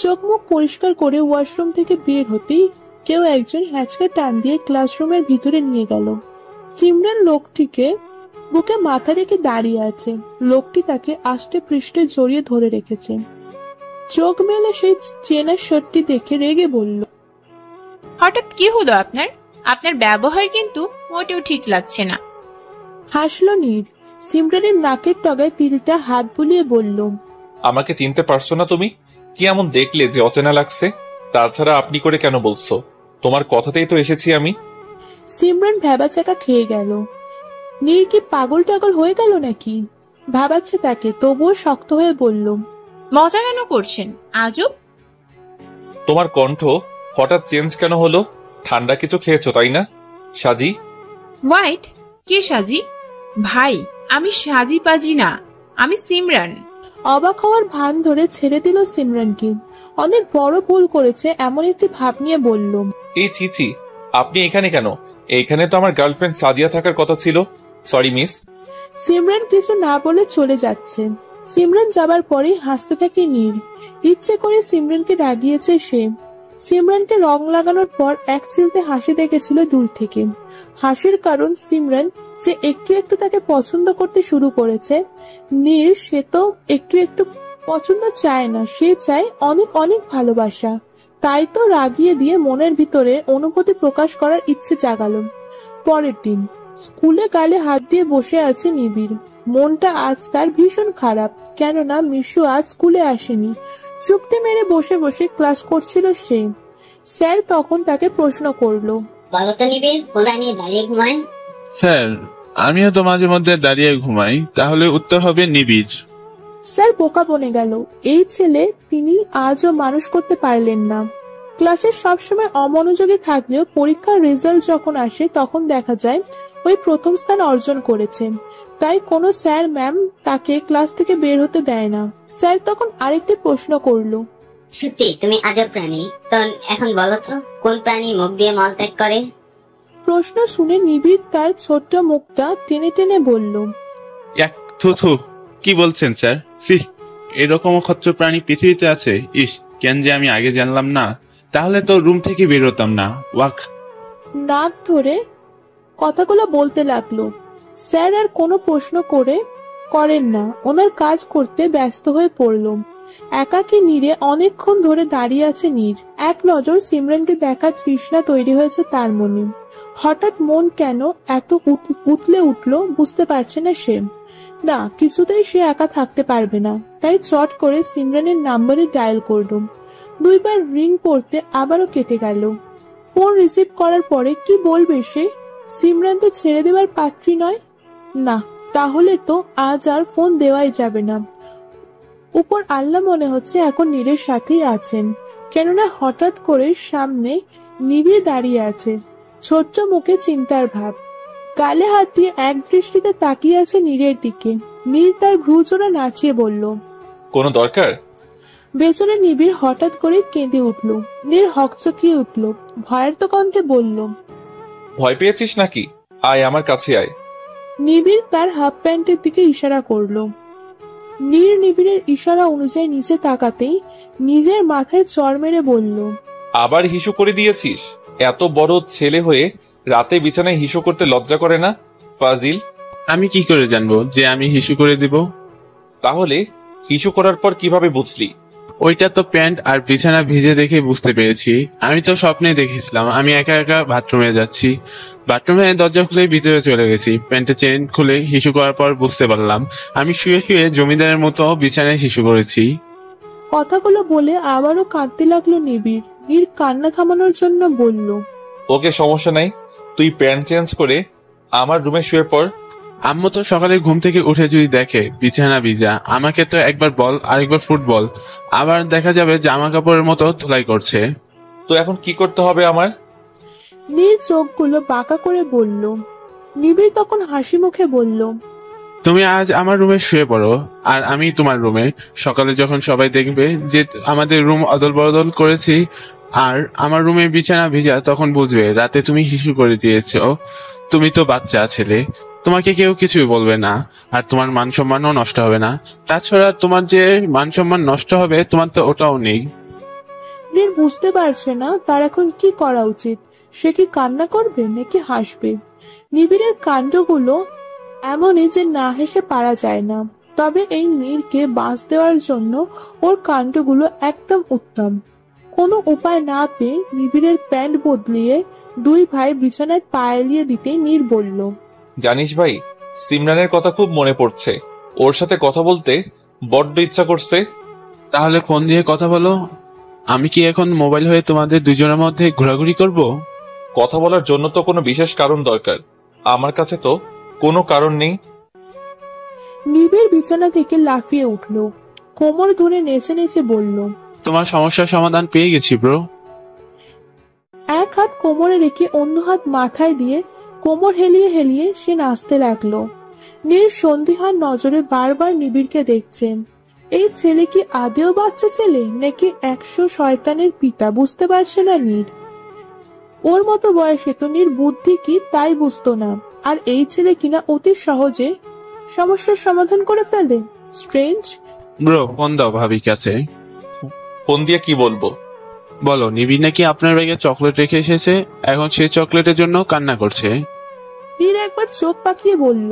চোখ মুখ পরিষ্কার করে ওয়াশরুম থেকে বের হতেই কেউ একজন হ্যাচকা টান দিয়ে ক্লাসরুমের ভিতরে নিয়ে গেল। সিমরান লোকটিকে বুকে মাথা রেখে দাঁড়িয়ে আছে। লোকটি তাকে আষ্টে পৃষ্ঠে জড়িয়ে ধরে রেখেছে। চোখ মেলে সেই চেনা শার্টটি দেখে রেগে বলল, হঠাৎ কি হলো আপনার? আপনার ব্যবহার কিন্তু মোটেও ঠিক লাগছে না। হাসলো নীর। সিমরানের নাকের টগায় তিলটা হাত বুলিয়ে বলল, আমাকে চিনতে পারছো না তুমি? কি এমন দেখলে যে অচেনা লাগছে? তাছাড়া আপনি করে কেন বলছো? তোমার কথাতেই তো এসেছি আমি। সিমরান ভ্যাবাচাকা খেয়ে গেল। নীর কি পাগল টাগল হয়ে গেল নাকি ভাবাচ্ছে তাকে, তবুও শক্ত হয়ে বলল, মজা কেন করছেন? আজব। তোমার কণ্ঠ হঠাৎ চেঞ্জ কেন হলো? ঠান্ডা কিছু খেয়েছো তাই না সাজি? হোয়াইট? কে সাজি? ভাই, আমি সাজি পাজি না, আমি সিমরান। অবাক হওয়ার ভান ধরে ছেড়ে দিল সিমরানকে। অনেক বড় ভুল করেছে এমন একটি ভাব নিয়ে বলল, এই চিচি, আপনি এখানে কেন? এইখানে তো আমার গার্লফ্রেন্ড সাজিয়া থাকার কথা ছিল। Sorry miss. সিমরান কিছু না বলে চলে যাচ্ছে। সিমরান যাবার পরেই হাসতে থাকে নীর। ইচ্ছে করে সিমরানকে রাগিয়েছে সে। সিমরানকে রং লাগানোর পর এক চিলতে হাসি দেখেছিল দূর থেকে। হাসির কারণ সিমরান যে একটু একটু তাকে পছন্দ করতে শুরু করেছে। নীর সে তো একটু একটু পছন্দ চায় না, সে চায় অনেক অনেক ভালোবাসা। তাই তো রাগিয়ে দিয়ে মনের ভিতরে অনুভূতি প্রকাশ করার ইচ্ছে জাগালো। পরের দিন স্কুলে গালে হাত দিয়ে বসে আছে নিবিড়। মনটা আজ তার ভীষণ খারাপ, কেননা মিশু আজ স্কুলে আসেনি। চুক্তি মেরে বসে বসে ক্লাস করছিল সে। স্যার তখন তাকে প্রশ্ন করলো, বলো তো নিবিড়, কোন প্রাণী দাঁড়িয়ে ঘুমায়? স্যার, আমিও তো মাঝে মধ্যে দাঁড়িয়ে ঘুমাই, তাহলে উত্তর হবে নিবিড়। স্যার বোকা বনে গেল। এই ছেলে তিনি আজও মানুষ করতে পারলেন না। ক্লাসে সবসময় অমনোযোগী থাকলেও পরীক্ষার রেজাল্ট যখন আসে তখন দেখা যায় ওই প্রথম স্থান অর্জন করেছে। তাই কোনো স্যার ম্যাম তাকে ক্লাস থেকে বের হতে দেয় না। স্যার তখন আরেকটি প্রশ্ন করলো, সত্যি তুমি আজব প্রাণী। তো এখন বলো তো, কোন প্রাণী মুখ দিয়ে মলত্যাগ করে? প্রশ্ন শুনে নিবিড় তার ছোট্ট মুখটা টেনে টেনে বলল, এক থু, কি বলছেন স্যার? সি, এরকম অক্ষত্র প্রাণী পৃথিবীতে আছে? ইস, কেন যে আমি আগে জানলাম না, তাহলে তো রুম থেকে বেরোতাম না। ওয়াক। নাক ধরে কথাগুলো বলতে লাগলো। স্যার আর কোনো প্রশ্ন করেন না, ওনার কাজ করতে ব্যস্ত হয়ে পড়লো। একাকী নীরে অনেকক্ষণ ধরে দাঁড়িয়ে আছে নীর। এক নজর সিমরানকে দেখার তৃষ্ণা তৈরি হয়েছে তার মনে। হঠাৎ মন কেন এত উতলে উঠলো বুঝতে পারছে না সে। না, কিছুতেই সে একা থাকতে পারবে না। তাই চট করে সিমরানের নাম্বারে ডায়াল করলো। 2 বার রিং পড়তে আবারও কেটে গেল। ফোন রিসিভ করার পরে কি বলবে সে? সিমরান তো ছেড়ে দেওয়ার পাত্রী নয়। না, তাহলে তো আজ আর ফোন দেওয়াই যাবে না। উপর আল্লাহ মনে হচ্ছে এখন নীরের সাথেই আছেন, কেননা হঠাৎ করে সামনে নিবিড় দাঁড়িয়ে আছে, ছোট্ট মুখে চিন্তার ভাব। গালে হাত দিয়ে এক দৃষ্টিতে তাকিয়ে আছে নীরের দিকে। নীর তার ভ্রুজোড়া নাচিয়ে বলল, কোনো দরকার? বেচারা নিবিড় হঠাৎ করে কেঁদে উঠল। নীর হকচকিয়ে উঠল, ভয়ার্ত কণ্ঠে বলল, ভয় পেয়েছিস নাকি? আয় আমার কাছে আয়। নিবিড় তার হাফ প্যান্টের দিকে ইশারা করলো। নীর নিবিড়ের ইশারা অনুযায়ী নিচে তাকাতেই নিজের মাথায় চড় মেরে বলল, আবার হিসু করে দিয়েছিস? এত বড় ছেলে হয়ে রাতে বিছানায় হিসু করতে লজ্জা করে না? ফাজিল। আমি কি করে জানবো যে আমি হিসু করে দিব? তাহলে হিসু করার পর কিভাবে বুঝলি? ওইটা তো প্যান্ট আর বিছানা ভিজে দেখে বুঝতে পেরেছি। আমি তো স্বপ্নে দেখেছিলাম আমি একা একা বাথরুমে যাচ্ছি। বাথরুমে দরজা খুলে ভিতরে চলে গেছি। প্যান্টের চেন খুলে হিসু করার পর বুঝতে পারলাম আমি শুয়ে শুয়ে জমিদারের মতো বিছানায় হিসু করেছি। কথাগুলো বলে আবারও কাঁদতে লাগলো নিবিড়। নীর কান্না থামানোর জন্য বলল, ওকে, সমস্যা নাই, তুই প্যান্ট চেঞ্জ করে আমার রুমে শুয়ে পড়। আম্মু তো সকালে ঘুম থেকে উঠে যদি দেখে বিছানা ভিজা, আমাকে তো একবার বল আরেকবার ফুটবল, আবার দেখা যাবে জামা কাপড়ের মতো ধুলাই করছে। তো এখন কি করতে হবে আমার? নীর চোখগুলো বাঁকা করে বলল। নিবিড় তখন হাসি মুখে বলল, তুমি আজ আমার রুমে শুয়ে পড়ো আর আমি তোমার রুমে। সকালে যখন সবাই দেখবে যে আমাদের রুম অদল বদল করেছি আর আমার রুমে বিছানা ভিজা, তখন বুঝবে রাতে তুমি হিসু করে দিয়েছো। তুমি তো বাচ্চা ছেলে, তোমাকে কেউ কিছুই বলবে না, আর তোমার মান সম্মানও নষ্ট হবে না। তাছাড়া তোমার যে মান সম্মান নষ্ট হবে তোমার তো ওটাও নেই। নীর বুঝতে পারছে না তার এখন কি করা উচিত। সে কি কান্না করবে নাকি হাসবে? নিবিড়ের কাণ্ডগুলো এমনই যে না হেসে পারা যায় না। তবে এই নীরকে বাঁচ দেওয়ার জন্য ওর কাণ্ডগুলো একদম উত্তম। কোনো উপায় না পেয়ে নিবিড়ের প্যান্ট বদলিয়ে 2 ভাই বিছানায় পা এলিয়ে দিতে নীর বলল, জানিস ভাই, সিমরানের কথা খুব মনে পড়ছে। ওর সাথে কথা বলতে বড্ড ইচ্ছা করছে। তাহলে ফোন দিয়ে কথা বলো। আমি কি এখন মোবাইল হয়ে তোমাদের দুজনের মধ্যে ঘোরাঘুরি করব? কথা বলার জন্য তো কোনো বিশেষ কারণ দরকার। আমার কাছে তো কোনো কারণ নেই। নিবিড় বিছানা থেকে লাফিয়ে উঠল, কোমর ধরে নেচে নেচে বলল, তোমার সমস্যার সমাধান পেয়ে গেছি ব্রো। এক হাত কোমরে রেখে অন্য হাত মাথায় দিয়ে কোমর হেলিয়ে হেলিয়ে সে নাচতে লাগলো। নীর সন্দিহান নজরে বারবার নিবিড়কে দেখছেন। এই ছেলে কি আদেও বাচ্চা ছেলে নাকি 100 শয়তানের পিতা বুঝতে পারছে না নীর। ওর মতো বয়সে তো নীর বুদ্ধি কি তাই বুঝতো না, আর এই ছেলে কিনা অতি সহজে সমস্যার সমাধান করে ফেলে। স্ট্রেঞ্জ। ব্রো, ফোন দাও ভাবির কাছে। ফোন দিয়ে কি বলবো? বলো নিবিড় নাকি আপনার ব্যাগে চকলেট রেখে এসেছে, এখন সে চকলেটের জন্য কান্না করছে। নীর একবার চোখ পাকিয়ে বলল,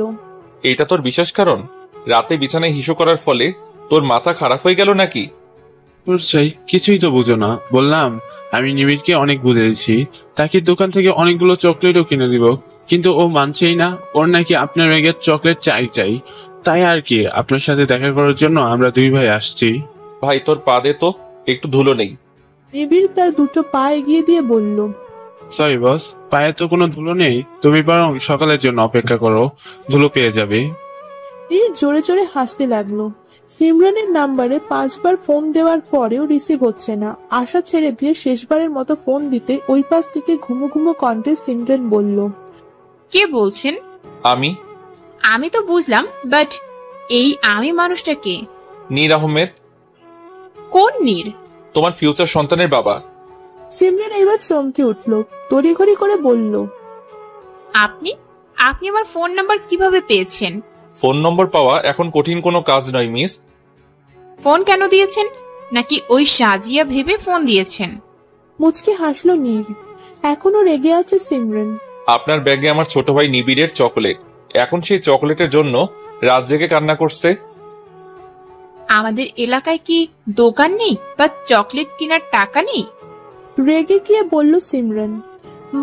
এটা তোর বিশেষ কারণ? রাতে বিছানায় হিসু করার ফলে তোর মাথা খারাপ হয়ে গেল নাকি? চাই কিছুই তো বুঝো না। বললাম আমি নিবিড়কে অনেক বুঝেছি, তাকে দোকান থেকে অনেকগুলো চকলেটও কিনে দিব, কিন্তু ও মানছেই না। ওর নাকি আপনার মেঘের চকলেট চাই। তাই আর কি, আপনার সাথে দেখা করার জন্য আমরা দুই ভাই আসছি। ভাই তোর পা দে তো, একটু ধুলো নেই। নিবিড় তার দুটো পা এগিয়ে দিয়ে বলল, সরি বস, পায়ে তো কোনো ধুলো নেই। তুমি বরং সকালের জন্য অপেক্ষা করো, ধুলো পেয়ে যাবে। নীর জোরে জোরে হাসতে লাগলো। সিমরানের নাম্বারে 5 বার ফোন দেওয়ার পরেও রিসিভ হচ্ছে না। আশা ছেড়ে দিয়ে শেষবারের মতো ফোন দিতে ওই পাশ থেকে ঘুমো ঘুমো কণ্ঠে সিমরান বলল, কে বলছেন? আমি তো বুঝলাম, বাট এই আমি মানুষটা কে? নীর আহমেদ। কোন নীর? তোমার ফিউচার সন্তানের বাবা। সিমরান এবার চমকে উঠল, তড়িঘড়ি করে বলল, আপনি আপনি আমার ফোন নাম্বার কিভাবে পেয়েছেন? ফোন নম্বর পাওয়া এখন কঠিন কোনো কাজ নয় মিস। ফোন কেন দিয়েছেন? নাকি ওই সাজিয়া ভেবে ফোন দিয়েছেন? মুচকি হাসলো নীর। এখনো রেগে আছে সিমরান। আপনার ব্যাগে আমার ছোট ভাই নিবিড়ের চকলেট, এখন সেই চকলেটের জন্য রাত জেগে কান্না করছে। আমাদের এলাকায় কি দোকান নেই বা চকলেট কেনার টাকা নেই? রেগে গিয়ে বলল সিমরান।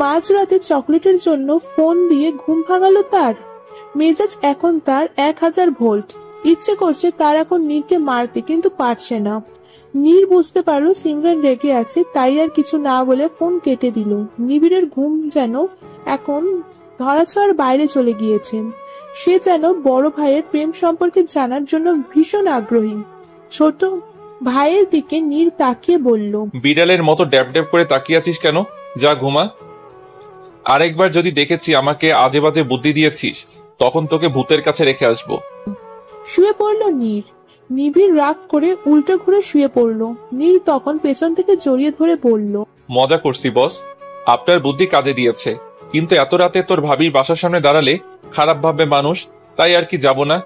মাঝরাতে চকলেটের জন্য ফোন দিয়ে ঘুম ভাঙালো তার। মেজাজ এখন তার 1000 ভোল্ট। ইচ্ছে করছে তার এখন নীরকে মারতে, কিন্তু পারছে না। নীর বুঝতে পারলো সিমরান রেগে আছে, তাই আর কিছু না বলে ফোন কেটে দিল। নিবিড়ের ঘুম যেন এখন ধরাছোঁয়ার বাইরে চলে গিয়েছে। সে যেন বড় ভাইয়ের প্রেম সম্পর্কে জানার জন্য ভীষণ আগ্রহী। ছোট ভাইয়ের দিকে নীর তাকিয়ে বলল, বিড়ালের মতো ড্যাব ড্যাব করে তাকিয়ে আছিস কেন? যা ঘুমা। আরেকবার যদি দেখেছি আমাকে আজে বাজে বুদ্ধি দিয়েছিস, তখন তোকে ভূতের কাছে রেখে আসবো। শুয়ে পড়ল নীর। নিবিড় রাগ করে উল্টো ঘুরে শুয়ে পড়ল। নীর তখন পেছন থেকে জড়িয়ে ধরে বলল, মজা করছি বস, আপনার বুদ্ধি কাজে দিয়েছে, কিন্তু এত রাতে তোর ভাবির বাসার সামনে দাঁড়ালে খারাপ ভাববে মানুষ, তাই আর কি যাব না।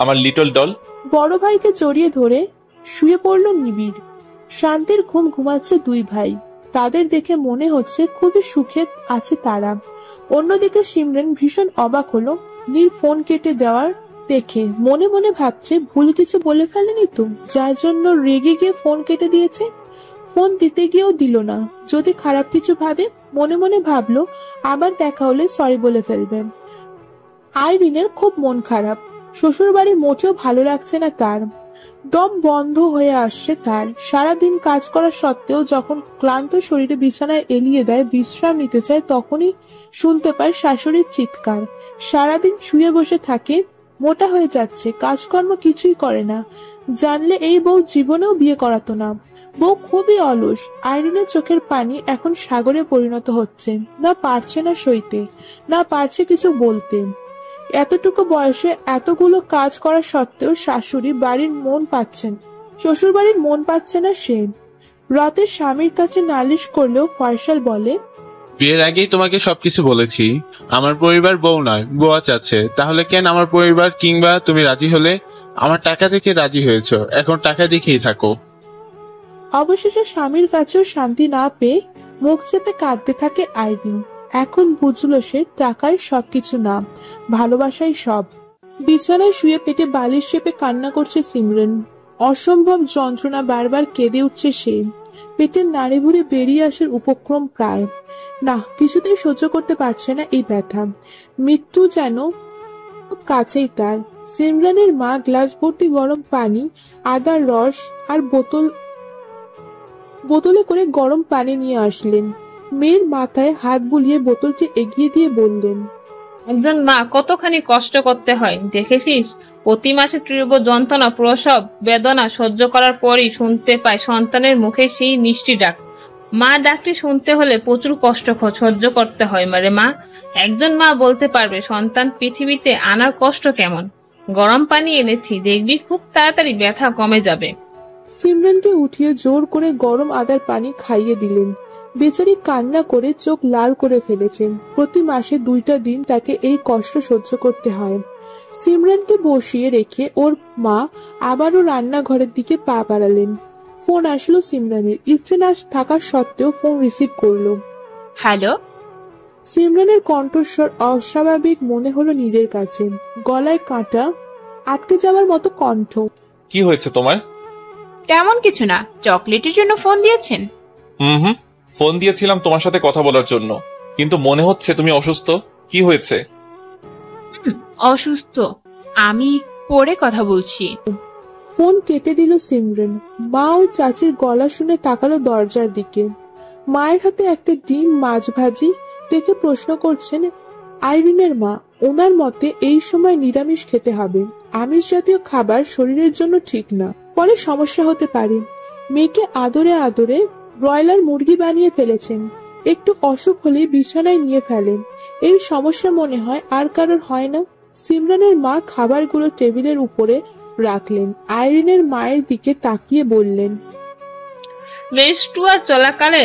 আমার লিটল ডল। বড় ভাইকে জড়িয়ে ধরে শুয়ে পড়ল নিবিড়। শান্তির ঘুম ঘুমাচ্ছে দুই ভাই। তাদের দেখে মনে হচ্ছে খুবই সুখে আছে তারা। অন্যদিকে সিমরান ভীষণ অবাক হলো নীর ফোন কেটে দেওয়ার দেখে। মনে মনে ভাবছে ভুল কিছু বলে ফেলেনি তো, যার জন্য রেগে গিয়ে ফোন কেটে দিয়েছে। ফোন দিতে গিয়েও দিল না। যদি খারাপ কিছু ভাবে, মনে মনে ভাবলো আবার দেখা হলে সরি বলে ফেলবেন। আইরিনের খুব মন খারাপ। শ্বশুর বাড়ি মোটেও ভালো লাগছে না তার। দম বন্ধ হয়ে আসছে তার। সারাদিন কাজ করা সত্ত্বেও যখন ক্লান্ত শরীরে বিছানায় এলিয়ে দেয়, বিশ্রাম নিতে চায়, তখনই শুনতে পায় শাশুড়ির চিৎকার। সারাদিন শুয়ে বসে থাকে, মোটা হয়ে যাচ্ছে, কাজকর্ম কিছুই করে না। জানলে এই বউ জীবনেও বিয়ে করাতো না। বউ খুবই অলস। আইরিনের চোখের পানি এখন সাগরে পরিণত হচ্ছে। না পারছে না সইতে, না পারছে কিছু বলতে। এতটুকু বয়সে এতগুলো কাজ করা সত্ত্বেও শাশুড়ি বাড়ির মন পাচ্ছেন, শ্বশুর বাড়ির মন পাচ্ছে না সে। রাতে স্বামীর কাছে নালিশ করলেও ফয়সাল বলে, বিয়ের আগেই তোমাকে সবকিছু বলেছি, আমার পরিবার বউ নয়, বোয়া চাচ্ছে। তাহলে কেন আমার পরিবার কিংবা তুমি রাজি হলে? আমার টাকা দেখে রাজি হয়েছ, এখন টাকা দেখেই থাকো। অবশেষে স্বামীর কাছেও শান্তি না পেয়ে মুখ চেপে কাঁদতে থাকে আইরিন। এখন বুঝলো সে টাকাই সবকিছু না, ভালোবাসাই সব। বিছানায় শুয়ে পেটে বালিশ চেপে কান্না করছে সিমরান। অসম্ভব যন্ত্রণা, বারবার কেঁদে উঠছে সে। পেটের নাড়ি ভুড়ি বেরিয়ে আসার উপক্রম প্রায়। না, কিছুতেই সহ্য করতে পারছে না এই ব্যথা। মৃত্যু যেন কাছেই তার। সিমরানের মা গ্লাস ভর্তি গরম পানি, আদার রস আর বোতলে করে গরম পানি নিয়ে আসলেন। মেয়ের মাথায় হাত বুলিয়ে বোতলটি এগিয়ে দিয়ে বললেন, একজন মা কতখানি কষ্ট করতে হয় দেখেছিস? প্রতি মাসে তীব্র যন্ত্রণা, প্রসব বেদনা সহ্য করার পরই শুনতে পায় সন্তানের মুখে সেই মিষ্টি ডাক। মা ডাকটি শুনতে হলে প্রচুর কষ্ট সহ্য করতে হয় মারে মা। একজন মা বলতে পারবে সন্তান পৃথিবীতে আনার কষ্ট কেমন। গরম পানি এনেছি, দেখবি খুব তাড়াতাড়ি ব্যথা কমে যাবে। সিমরানকে উঠিয়ে জোর করে গরম আদার পানি খাইয়ে দিলেন। বেচারি কান্না করে চোখ লাল করে ফেলেছেন। প্রতি মাসে 2টা দিন তাকে এই কষ্ট সহ্য করতে হয়। সিমরানকে বসিয়ে রেখে ওর মা আবারও রান্নাঘরের দিকে পা বাড়ালেন। ফোন আসলো সিমরানের। ইচ্ছে না থাকা সত্ত্বেও ফোন রিসিভ করলো। হ্যালো। সিমরানের কণ্ঠস্বর অস্বাভাবিক মনে হলো নীরের কাছে। গলায় কাঁটা আটকে যাওয়ার মতো কণ্ঠ। কি হয়েছে তোমার? তেমন কিছু না। চকলেটের জন্য ফোন দিয়েছেন? ফোন দিয়েছিলাম তোমার সাথে কথা বলার জন্য, কিন্তু মনে হচ্ছে তুমি অসুস্থ। কি হয়েছে? অসুস্থ, আমি পরে কথা বলছি। ফোন কেটে দিল সিমরান। মা ও চাচির গলা শুনে তাকালো দরজার দিকে। মায়ের হাতে একটা ডিম মাছ ভাজি দেখে প্রশ্ন করছেন আইরিনের মা। ওনার মতে এই সময় নিরামিষ খেতে হবে, আমিষ জাতীয় খাবার শরীরের জন্য ঠিক না, পরে সমস্যা হতে পারে। মেয়েকে আদরে আদরে ব্রয়লার মুরগি বানিয়ে ফেলেছেন, একটু অসুখ হলেই বিছানায় নিয়ে ফেলেন। এই সমস্যা মনে হয় আর কারোর হয় না। সিমরানের মা খাবারগুলো টেবিলের উপরে রাখলেন, আইরিনের মায়ের দিকে তাকিয়ে বললেন, মেনস্ট্রুয়াল চলাকালে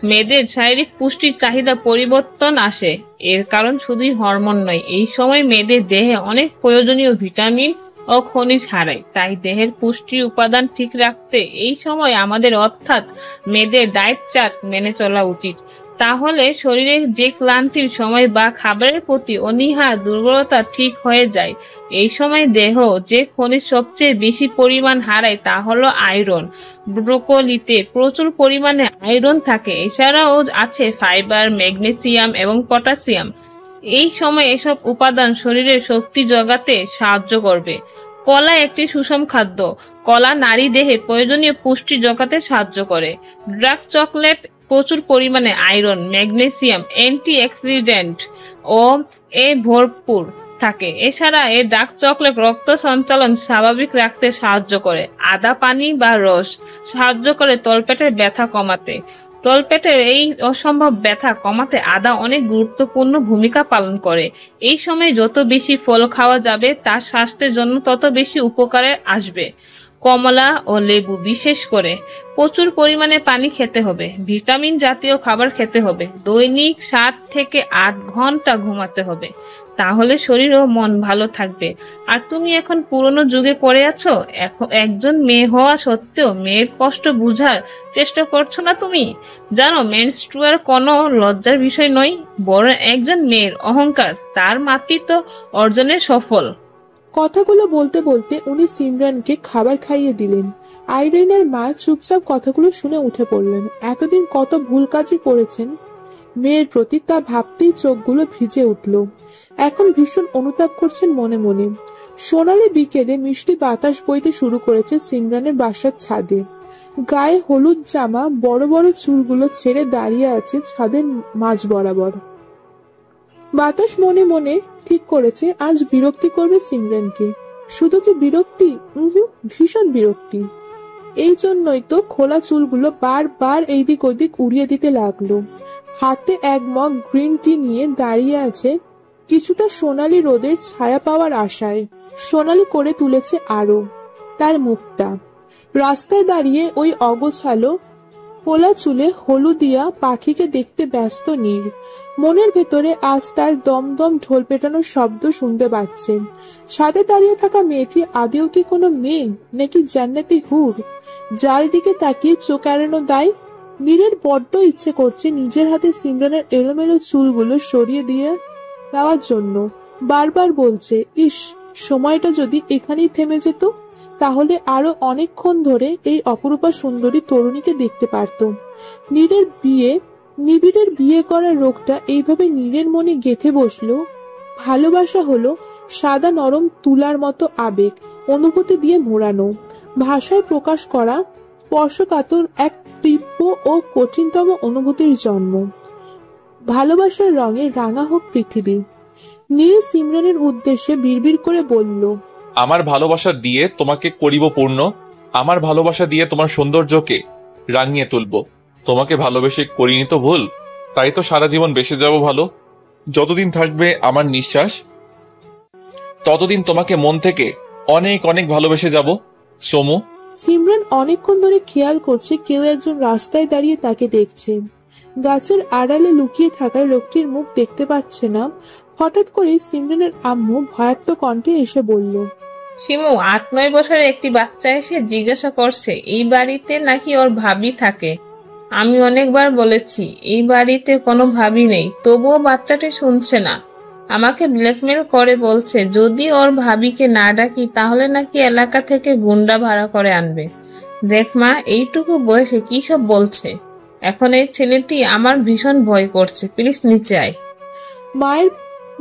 মেয়েদের শারীরিক পুষ্টির চাহিদা পরিবর্তন আসে। এর কারণ শুধুই হরমোন নয়, এই সময় মেয়েদের দেহে অনেক প্রয়োজনীয় ভিটামিন ও খনিজ হারায়। তাই দেহের পুষ্টি উপাদান ঠিক রাখতে এই সময় আমাদের অর্থাৎ মেয়েদের ডায়েট চার্ট মেনে চলা উচিত। তাহলে শরীরের যে ক্লান্তির সময় বা খাবারের প্রতি অনীহা দুর্বলতা ঠিক হয়ে যায়। এই সময় দেহ যে খনিজ সবচেয়ে বেশি পরিমাণ হারায় তা হলো আয়রন। ব্রোকলিতে প্রচুর পরিমাণে আয়রন থাকে, এছাড়াও আছে ফাইবার, ম্যাগনেসিয়াম এবং পটাশিয়াম। এই সময় এসব উপাদান শরীরের শক্তি জোগাতে সাহায্য করবে। কলা একটি সুষম খাদ্য। কলা নারী দেহে প্রয়োজনীয় পুষ্টি জোগাতে সাহায্য করে। ডার্ক চকলেট প্রচুর পরিমাণে আয়রন, ম্যাগনেসিয়াম, অ্যান্টিঅক্সিডেন্ট ও ভরপুর থাকে। এছাড়া এই ডার্ক চকলেট রক্ত সঞ্চালন স্বাভাবিক রাখতে সাহায্য করে। আদা পানি বা রস সাহায্য করে তলপেটের ব্যথা কমাতে। তলপেটের এই অসম্ভব ব্যথা কমাতে আদা অনেক গুরুত্বপূর্ণ ভূমিকা পালন করে। এই সময় যত বেশি ফল খাওয়া যাবে তা স্বাস্থ্যের জন্য তত বেশি উপকারে আসবে। কমলা ও লেবু বিশেষ করে প্রচুর পরিমাণে পানি খেতে হবে। ভিটামিন জাতীয় খাবার খেতে হবে। দৈনিক 7 থেকে 8 ঘন্টা ঘুমাতে হবে, তাহলে শরীর ও মন ভালো থাকবে। আর তুমি এখন পুরনো যুগে পড়ে আছো। এখন একজন মেয়ে হওয়া সত্ত্বেও মেয়ের কষ্ট বুঝার চেষ্টা করছো না তুমি? জানো, মেনস্ট্রুয়াল কোনো লজ্জার বিষয় নয়, বরং একজন মেয়ের অহংকার, তার মাতৃত্ব অর্জনের সফল। কথাগুলো বলতে বলতে উনি সিমরানকে খাবার খাইয়ে দিলেন। আইরিনের মা চুপচাপ কথাগুলো শুনে উঠে পড়লেন। এতদিন কত ভুল কাজই করেছেন মেয়ের প্রতি তা ভাবতেই চোখগুলো ভিজে উঠল। এখন ভীষণ অনুতাপ করছেন মনে মনে। সোনালি বিকেলে মিষ্টি বাতাস বইতে শুরু করেছে সিমরানের বাসার ছাদে। গায়ে হলুদ জামা, বড় বড় চুলগুলো ছেড়ে দাঁড়িয়ে আছে ছাদের মাঝ বরাবর। বাতাস মনে মনে ঠিক করেছে আজ বিরক্তি করবে সিমরানকে। শুধু কি বিরক্তি, ভীষণ বিরক্তি। এই জন্যই তো খোলা চুলগুলো বারবার এইদিক ওদিক উড়িয়ে দিতে লাগলো। হাতে এক মগ গ্রিন টি নিয়ে দাঁড়িয়ে আছে কিছুটা সোনালি রোদের ছায়া পাওয়ার আশায়। সোনালি করে তুলেছে আরো তার মুখটা। রাস্তায় দাঁড়িয়ে ওই অগোছালো পোলা চুলে হলুদিয়া পাখিকে দেখতে ব্যস্ত নীর। মনের ভেতরে আজ তার দমদম ঢোল পেটানোর শব্দ শুনতে পাচ্ছে। ছাদে দাঁড়িয়ে থাকা মেয়েটি আদেও কি কোনো মেয়ে, নাকি জান্নাতি হুর যার দিকে তাকিয়ে চোখ এড়ানো দায়? নীরের বড্ড ইচ্ছে করছে নিজের হাতে সিমরানের এলোমেলো চুলগুলো সরিয়ে দিয়ে দেওয়ার জন্য। বারবার বলছে, ইস, সময়টা যদি এখানেই থেমে যেত, তাহলে আরো অনেকক্ষণ ধরে এই অপরূপা সুন্দরী তরুণীকে দেখতে পারত। নিবিড়ের বিয়ে করার রোগটা এইভাবে নীরের মনে গেঁথে বসলো। ভালোবাসা হলো সাদা নরম তুলার মতো আবেগ, অনুভূতি দিয়ে মোড়ানো, ভাষায় প্রকাশ করা স্পর্শকাতর এক তীব্র ও কঠিনতম অনুভূতির জন্ম। ভালোবাসার রঙে রাঙা হোক পৃথিবী। নীল সিমরানের উদ্দেশ্যে বিড়বিড় করে বলল, আমার ভালোবাসা দিয়ে তোমাকে করিব পূর্ণ, আমার ভালোবাসা দিয়ে তোমার সৌন্দর্যকে রাঙিয়ে তুলব। তোমাকে ভালোবেসে করিনি তো ভুল, তাই তো সারা জীবন বেঁচে যাব ভালো। যতদিন থাকবে আমার নিঃশ্বাস, ততদিন তোমাকে মন থেকে অনেক অনেক ভালোবেসে যাব সমু। সিমরান অনেকক্ষণ ধরে খেয়াল করছে কেউ একজন রাস্তায় দাঁড়িয়ে তাকে দেখছে। গাছের আড়ালে লুকিয়ে থাকায় লোকটির মুখ দেখতে পাচ্ছে না। হঠাৎ করে সিমরানের আম্মু ভয়ার্ত কণ্ঠে এসে বলল, শিমু, 8-9 বছরের একটি বাচ্চা এসে জিজ্ঞাসা করছে এই বাড়িতে নাকি ওর ভাবি থাকে। আমি অনেকবার বলেছি এই বাড়িতে কোনো ভাবি নেই, তবুও বাচ্চাটি শুনছে না। আমাকে ব্ল্যাকমেল করে বলছে যদি ওর ভাবিকে না ডাকি তাহলে নাকি এলাকা থেকে গুন্ডা ভাড়া করে আনবে। দেখ মা, এইটুকু বয়সে কি সব বলছে। এখন এই ছেলেটি আমার ভীষণ ভয় করছে, প্লিজ নিচে আয়। মায়ের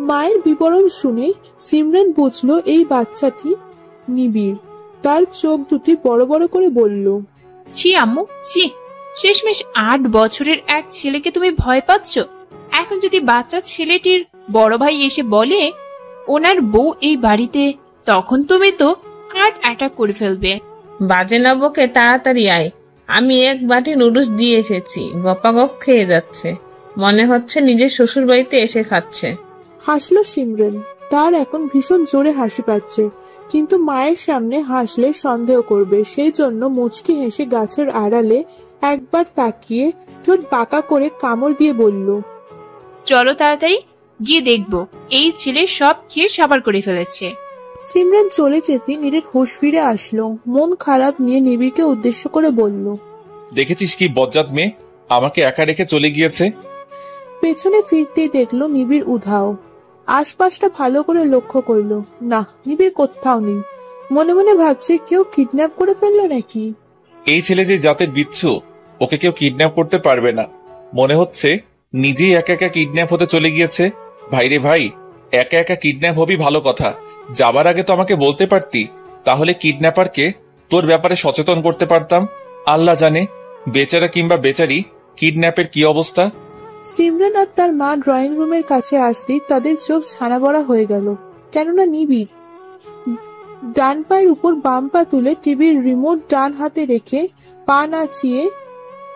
মায়ের বিবরণ শুনে সিমরান বুঝলো এই বাচ্চাটি নিবিড়। তার চোখ দুটি বড় বড় করে বলল, ছি আম্মু, ছি। শেষমেশ 8 বছরের এক ছেলেকে তুমি ভয় পাচ্ছ? এখন যদি বাচ্চা ছেলেটির বড় ভাই এসে বলে ওনার বউ এই বাড়িতে, তখন তুমি তো হার্ট অ্যাটাক করে ফেলবে। বাজে না বকে তাড়াতাড়ি আয়। আমি এক বাটি নুডলস দিয়ে এসেছি, গপাগপ খেয়ে যাচ্ছে, মনে হচ্ছে নিজের শ্বশুর বাড়িতে এসে খাচ্ছে। হাসলো সিমরান। তার এখন ভীষণ জোরে হাসি পাচ্ছে, কিন্তু মায়ের সামনে হাসলে সন্দেহ করবে, সেই জন্য মুচকি হেসে গাছের আড়ালে একবার তাকিয়ে ঠোঁট বাঁকা করে কামড় দিয়ে বলল, চলো তাড়াতাড়ি গিয়ে দেখবো এই ছেলে সব খেয়ে সাবার করে ফেলেছে। সিমরান চলে যেতে নীরের হুঁশ ফিরে আসলো। মন খারাপ নিয়ে নিবিড়কে উদ্দেশ্য করে বলল, দেখেছিস কি বজ্জাত মেয়ে, আমাকে একা রেখে চলে গিয়েছে। পেছনে ফিরতেই দেখলো নিবিড় উধাও। আশপাশটা ভালো করে লক্ষ্য করলো, না, নিবিড় কোথাও নেই। মনে মনে ভাবছে কেউ কিডন্যাপ করে ফেললো নাকি। এই ছেলে যে জাতের বিচ্ছু, ওকে কেউ কিডন্যাপ করতে পারবে না। মনে হচ্ছে নিজেই একা একা কিডন্যাপ হতে চলে গিয়েছে। ভাইরে ভাই, একা একা কিডন্যাপ হবি ভালো কথা, যাবার আগে তো আমাকে বলতে পারতি, তাহলে কিডন্যাপারকে তোর ব্যাপারে সচেতন করতে পারতাম। আল্লাহ জানে বেচারা কিংবা বেচারি কিডন্যাপের কি অবস্থা। সিমরান আর তার মা ড্রয়িং রুমের কাছে আসতেই তাদের চোখ ছানা বড়া হয়ে গেল, কেননা নিবিড় ডান পায়ের উপর বাম পা তুলে টিভির রিমোট ডান হাতে রেখে পা নাচিয়ে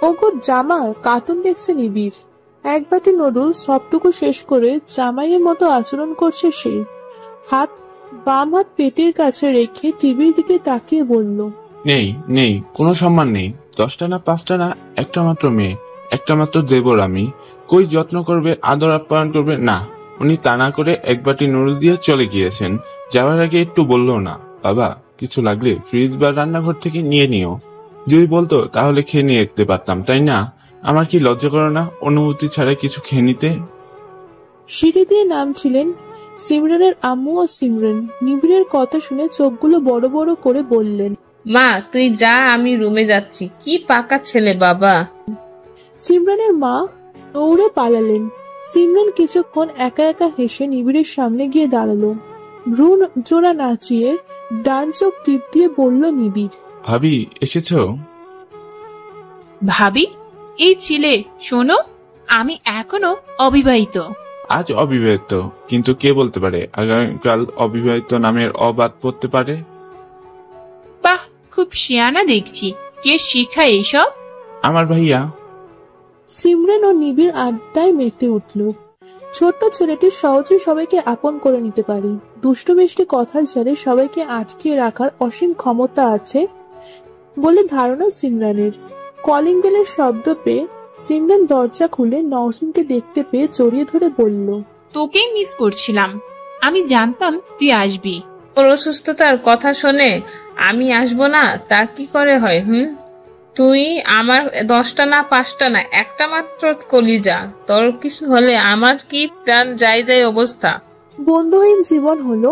ওগো জামা কার্টুন দেখছে নিবিড়। এক বাটি নুডলস সবটুকু শেষ করে জামাইয়ের মতো আচরণ করছে সে। বাম হাত পেটের কাছে রেখে টিভির দিকে তাকিয়ে বলল, নেই নেই, কোনো সম্মান নেই। 10টা না 5টা না, একটা মাত্র মেয়ে, একটা মাত্র দেবর আমি। কই যত্ন করবে, আদর আপ্যায়ন করবে? না, উনি তা না করে এক বাটি নুডলস দিয়ে চলে গিয়েছেন। যাওয়ার আগে একটু বললো না, বাবা কিছু লাগলে ফ্রিজ বা রান্নাঘর থেকে নিয়ে নিও। যদি বলতো তাহলে খেয়ে নিয়ে যেতে পারতাম, তাই না? আমার কি লজ্জা করে না অনুমতি ছাড়া কিছু খেয়ে নিতে? সিঁড়ি দিয়ে নামছিলেন সিমরানের আম্মু ও সিমরান। নিবিড়ের কথা শুনে চোখগুলো বড় বড় করে বললেন, মা তুই যা, আমি রুমে যাচ্ছি। কি পাকা ছেলে বাবা। সিমরানের মা দৌড়ে পালালেন। সিমরান কিছুক্ষণ একা একা হেসে নিবিড়ের সামনে গিয়ে দাঁড়ালো। ভ্রু জোড়া নাচিয়ে ডান চোখ টিপ দিয়ে বলল নিবিড়, ভাবি এসেছো? ভাবি? এই ছেলে শোনো, আমি এখনো অবিবাহিত। আজ অবিবাহিত, কিন্তু কে বলতে পারে আগামীকাল অবিবাহিত নামের অবাদ পড়তে পারে? বাহ, খুব শিয়ানা দেখছি। কে শিখায় এইসব? আমার ভাইয়া। সিমরান ও নিবিড় আড্ডায় মেতে উঠল। ছোট্ট ছেলেটি সহজে সবাইকে আপন করে নিতে পারে। দুষ্টু মিষ্টি কথার জালে সবাইকে আটকিয়ে রাখার অসীম ক্ষমতা আছে বলে ধারণা সিমরানের। কলিং বেলের শব্দ পেয়ে সিমরান দরজা খুলে নওশিনকে দেখতে পেয়ে জড়িয়ে ধরে বলল, তোকেই মিস করছিলাম, আমি জানতাম তুই আসবি। ওর অসুস্থতার কথা শোনে আমি আসবো না তা কি করে হয়? তুই আমার 10টা না 5টা না, একটা মাত্র কলিজা। তোর কিছু হলে আমার কি প্রাণ যাই যাই অবস্থা। বন্ধুহীন জীবন হলো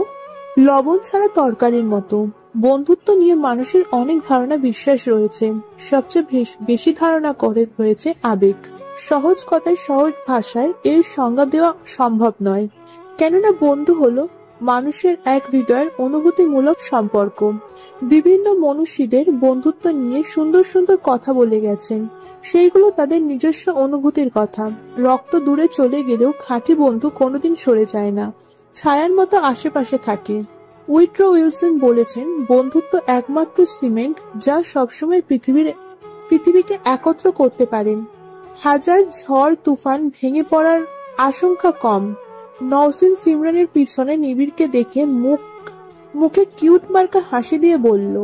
লবণ ছাড়া তরকারির মতো। বন্ধুত্ব নিয়ে মানুষের অনেক ধারণা বিশ্বাস রয়েছে, সবচেয়ে বেশি ধারণা করে রয়েছে আবেগ। সহজ কথায় সহজ ভাষায় এর সংজ্ঞা দেওয়া সম্ভব নয়, কেননা বন্ধু হলো মানুষের এক হৃদয়ের অনুভূতিমূলক সম্পর্ক। বিভিন্ন মনীষীদের বন্ধুত্ব নিয়ে সুন্দর সুন্দর কথা বলে গেছেন, সেইগুলো তাদের নিজস্ব অনুভূতির কথা। রক্ত দূরে চলে গেলেও খাঁটি বন্ধু কোনোদিন সরে যায় না, ছায়ার মতো আশেপাশে থাকে। উইট্রো উইলসন বলেছেন, বন্ধুত্ব একমাত্র সিমেন্ট যা সবসময় পৃথিবীকে একত্র করতে পারেন। হাজার ঝড় তুফান ভেঙে পড়ার আশঙ্কা কম। নওশিন সিমরানের পিছনে নিবিড়কে দেখে মুখে কিউট মার্কা হাসি দিয়ে বলল,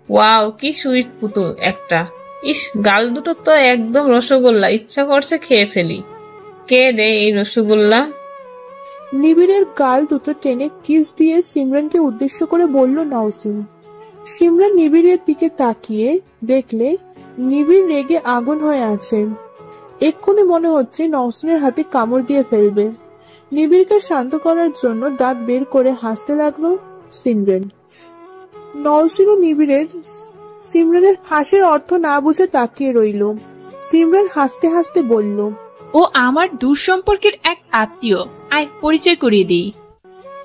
ওয়াও, কি সুইট পুতুল একটা। ইস, গাল দুটো তো একদম রসগোল্লা, ইচ্ছা করছে খেয়ে ফেলি। কে রে এই রসগোল্লা? নিবিড়ের গাল দুটো টেনে কিস দিয়ে সিমরানকে উদ্দেশ্য করে বলল নওশিন। সিমরান নিবিড়ের দিকে তাকিয়ে দেখলে নিবিড় রেগে আগুন হয়ে আছে। এক্ষুনি মনে হচ্ছে নওশিনের হাতে কামড় দিয়ে ফেলবে। নিবিড়কে শান্ত করার জন্য দাঁত বের করে হাসতে লাগলো সিমরান। নওশিন ও নিবিড়ের সিমরানের হাসির অর্থ না বুঝে তাকিয়ে রইল। সিমরান হাসতে হাসতে বলল, ও আমার দূর সম্পর্কের এক আত্মীয়, আয় পরিচয় করিয়ে দিই।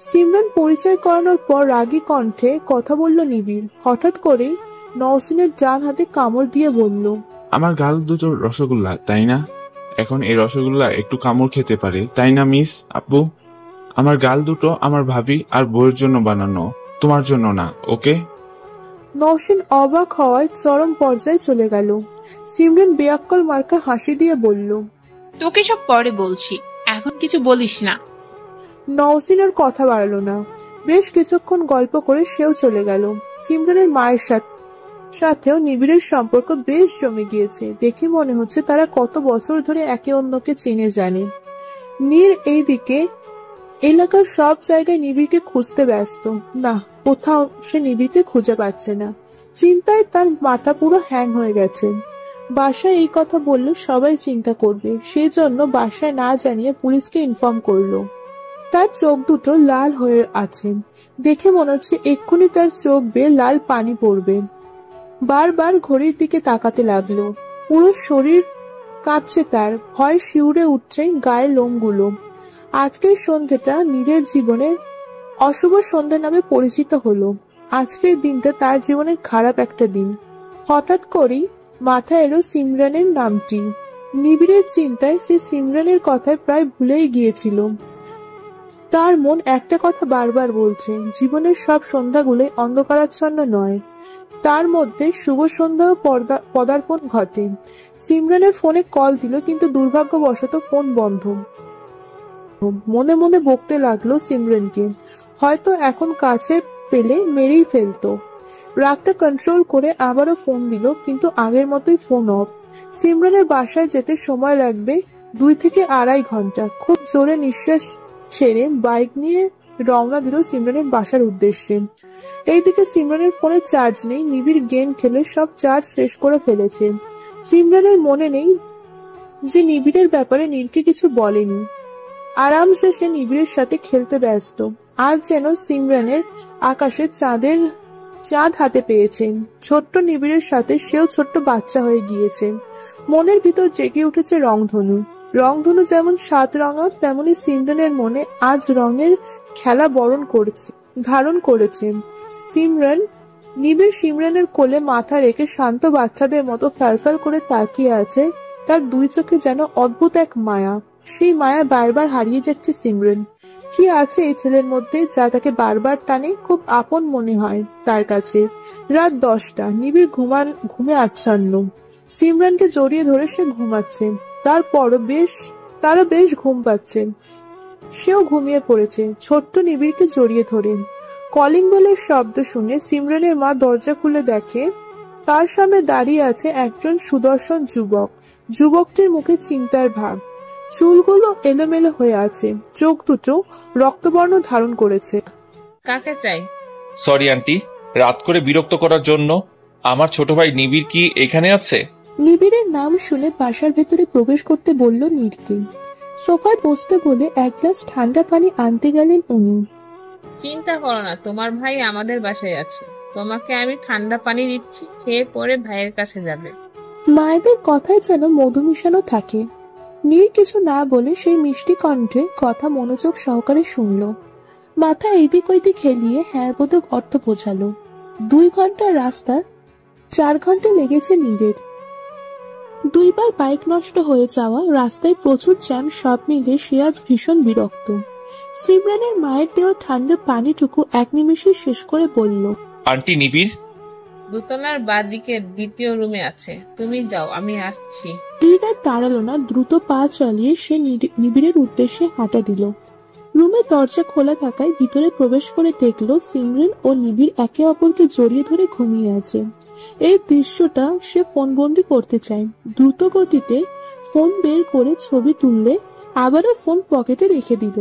সিমরান পরিচয় করানোর পর রাগী কণ্ঠে কথা বলল নিবিড়। হঠাৎ করেই নওশিনের ডান হাতে কামড় দিয়ে বলল, আমার গাল দুটো রসগোল্লা, তাই না? এখন এই রসগোল্লা একটু কামড় খেতে পারে, তাই না মিস আপু? আমার গাল দুটো আমার ভাবি আর বউয়ের জন্য বানানো, তোমার জন্য না, ওকে? নওশিন অবাক হওয়ায় চরম পর্যায়ে চলে গেল। সিমরান বেয়াক্কল মার্কা হাসি দিয়ে বলল, তোকে সব পরে বলছি, এখন কিছু বলিস না। নওশিন আর কথা বাড়ালো না। বেশ কিছুক্ষণ গল্প করে সেও চলে গেল। সিমরানের মায়ের সাথেও নিবিড়ের সম্পর্ক বেশ জমে গিয়েছে। দেখে মনে হচ্ছে তারা কত বছর ধরে একে অন্যকে চিনে জানে। নীর এইদিকে এলাকার সব জায়গায় নিবিড়কে খুঁজতে ব্যস্ত। না, কোথাও সে নিবিড়কে খুঁজে পাচ্ছে না। চিন্তায় তার মাথা পুরো হ্যাং হয়ে গেছে। বাসায় এই কথা বললে সবাই চিন্তা করবে, সেই জন্য বাসায় না জানিয়ে পুলিশকে ইনফর্ম করলো। তার চোখ দুটো লাল হয়ে আছে, দেখে মনে হচ্ছে এক্ষুনি তার চোখ বেয়ে লাল পানি পড়বে। বারবার ঘড়ির দিকে তাকাতে লাগলো। পুরো শরীর কাঁপছে তার, ভয় শিউরে উঠছে গায়ের লোমগুলো। আজকের সন্ধ্যেটা নীরের জীবনের অশুভ সন্ধ্যা নামে পরিচিত হলো। আজকের দিনটা তার জীবনের খারাপ একটা দিন। হঠাৎ করেই মাথায় এলো সিমরানের নামটি। নিবিড়ের চিন্তায় সে সিমরানের কথায় প্রায় ভুলেই গিয়েছিল। তার মন একটা কথা বারবার বলছে, জীবনের সব সন্ধ্যাগুলোই অন্ধকারাচ্ছন্ন নয়, তার মধ্যে শুভ সন্ধ্যা পদার্পণ ঘটে। সিমরানের ফোনে কল দিল, কিন্তু দুর্ভাগ্যবশত ফোন বন্ধ। মনে মনে বকতে লাগলো সিমরানকে, হয়তো এখন কাছে পেলে মেরেই ফেলতো। রাগটা কন্ট্রোল করে আবারও ফোন দিল, কিন্তু আগের মতোই ফোন অফ। সিমরানের বাসায় যেতে সময় লাগবে 2 থেকে 2.5 ঘন্টা। খুব জোরে নিঃশ্বাস ছেড়ে বাইক নিয়ে রওনা দিল সিমরানের বাসার উদ্দেশ্যে। এইদিকে সিমরানের ফোনে চার্জ নেই। নিবিড় গেম খেলে সব চার্জ শেষ করে ফেলেছে। সিমরানের মনে নেই যে নিবিড়ের ব্যাপারে নীরকে কিছু বলেনি। আরামসে সে নিবিড়ের সাথে খেলতে ব্যস্ত। আজ যেন সিমরানের আকাশে চাঁদ হাতে পেয়েছে। ছোট্ট নিবিড়ের সাথে সেও ছোট্ট বাচ্চা হয়ে গিয়েছে। মনের ভিতর জেগে উঠেছে রংধনু। রংধনু যেমন 7 রঙা, তেমনি সিমরানের মনে আজ রঙের খেলা ধারণ করেছে। নিবিড় সিমরানের কোলে মাথা রেখে শান্ত বাচ্চাদের মতো ফ্যালফ্যাল করে তাকিয়ে আছে। তার 2 চোখে যেন অদ্ভুত এক মায়া। সেই মায়া বারবার হারিয়ে যাচ্ছে সিমরান। কি আছে এই ছেলের মধ্যে যা তাকে বারবার টানে? খুব আপন মনে হয় তার কাছে। রাত 10টা, নিবিড় ঘুমে আচ্ছন্ন। সিমরানকে জড়িয়ে ধরে সে ঘুমাচ্ছে। তারও বেশ ঘুম পাচ্ছে। সেও ঘুমিয়ে পড়েছে ছোট্ট নিবিড়কে জড়িয়ে ধরে। কলিং বেলের শব্দ শুনে সিমরানের মা দরজা খুলে দেখে তার সামনে দাঁড়িয়ে আছে একজন সুদর্শন যুবক। যুবকটির মুখে চিন্তার ভাব, চুলগুলো এলোমেলো হয়ে আছে, চোখ দুটো রক্তবর্ণ ধারণ করেছে। কাকে চাই? সরি আন্টি, রাত করে বিরক্ত করার জন্য। আমার ছোট ভাই নিবিড় কি এখানে আছে? নিবিড়ের নাম শুনে বাসার ভেতরে প্রবেশ করতে বলল নীরকে। সোফায় বসতে বলে 1 গ্লাস ঠান্ডা পানি আনতে গেলেন উনি। চিন্তা করো না, তোমার ভাই আমাদের বাসায় আছে। তোমাকে আমি ঠান্ডা পানি দিচ্ছি, খেয়ে পরে ভাইয়ের কাছে যাবে। মায়েদের কথায় যেন মধু মিশানো থাকে। নীর কিছু না বলে সেই মিষ্টি কণ্ঠে কথা মনোযোগ সহকারে শুনল। মাথা এইদিক ওইদিক হেলিয়ে হ্যাঁ বোধক অর্থ বোঝালো। 2 ঘন্টার রাস্তা 4 ঘন্টা লেগেছে নীরের। 2 বার বাইক নষ্ট হয়ে যাওয়া, রাস্তায় প্রচুর জ্যাম, সব মিলে সে আজ ভীষণ বিরক্ত। সিমরানের মায়ের দেওয়া ঠান্ডা পানিটুকু 1 নিমেষে শেষ করে বলল, আন্টি নিবিড় 2তলার বাঁদিকে 2য় রুমে আছে, তুমি যাও, আমি আসছি। নীর আর দাঁড়ালো না, দ্রুত পা চালিয়ে সে নিবিড়ের উদ্দেশ্যে হাঁটা দিল। রুমের দরজা খোলা থাকায় ভিতরে প্রবেশ করে দেখলো সিমরান ও নিবিড় একে অপরকে জড়িয়ে ধরে ঘুমিয়ে আছে। এই দৃশ্যটা সে ফোনবন্দি করতে চায়। দ্রুত গতিতে ফোন বের করে ছবি তুললে আবারও ফোন পকেটে রেখে দিল।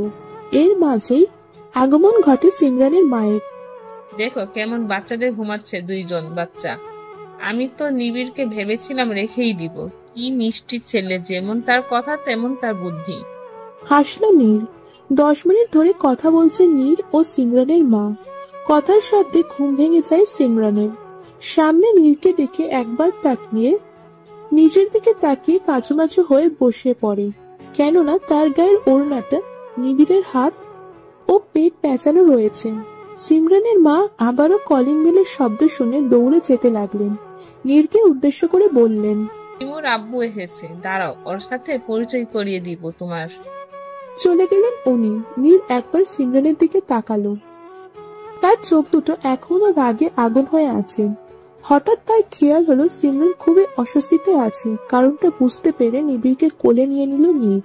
এর মাঝেই আগমন ঘটে সিমরানের মায়ের। দেখো কেমন বাচ্চাদের ঘুমাচ্ছে 2 জন বাচ্চা। আমি তো নিবিড়কে ভেবেছিলাম রেখেই দিব। কি মিষ্টি ছেলে, যেমন তার কথা তেমন তার বুদ্ধি। হাসলো নীর। 10 মিনিট ধরে কথা বলছে নীর ও সিমরানের মা। কথার শব্দে ঘুম ভেঙে যায় সিমরানের। সামনে নীরকে দেখে একবার তাকিয়ে নিজের দিকে তাকিয়ে কাঁচুমাচু হয়ে বসে পড়ে, কেননা তার গায়ের ওড়নাটা নিবিড়ের হাত ও পেট পেঁচানো রয়েছে। সিমরানের মা আবারও কলিং বেলের শব্দ শুনে দৌড়ে যেতে লাগলেন। নীরকে উদ্দেশ্য করে বললেন, ওর আব্বু এসেছে, দাঁড়াও ওর সাথে পরিচয় করিয়ে দিব তোমার। চলে গেলেন উনি। নীর একবার সিমরানের দিকে তাকালো। তার চোখ দুটো এখনো রাগে আগুন হয়ে আছে। হঠাৎ তার খেয়াল হলো সিমরান খুবই অস্বস্তিতে আছে। কারণটা বুঝতে পেরে নিবিড়কে কোলে নিয়ে নিল নীর।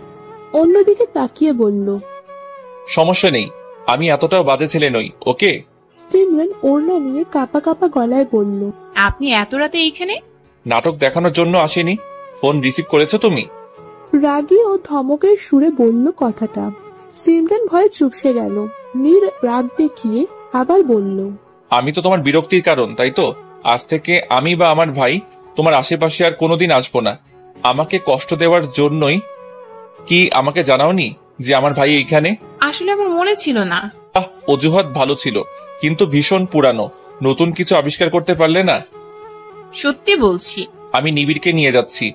অন্যদিকে তাকিয়ে বলল, সমস্যা নেই, আমি এতটাও বাজে ছেলে নই, ওকে? সিমরান ওড়না নিয়ে কাঁপা কাঁপা গলায় বলল, আপনি এত রাতে এইখানে? নাটক দেখানোর জন্য আসেনি। ফোন রিসিভ করেছো তুমি? রাগী ও ধমকের সুরে বলল কথাটা। সিমরান ভয়ে চুপসে গেল। নীর রাগ দেখিয়ে আবার বলল, আমি তো তোমার বিরক্তির কারণ, তাই তো? আজ থেকে আমি বা আমার ভাই তোমার আশেপাশে আর কোনোদিন আসবো না। আমাকে কষ্ট দেওয়ার জন্যই কি আমাকে জানাওনি যে আমার ভাই এইখানে? আসলে আমার মনে ছিল না। অজুহাত ভালো ছিল, কিন্তু ভীষণ পুরানো। নতুন কিছু আবিষ্কার করতে পারলে না? সত্যি বলছি। আমি নিবিড়কে নিয়ে যাচ্ছি।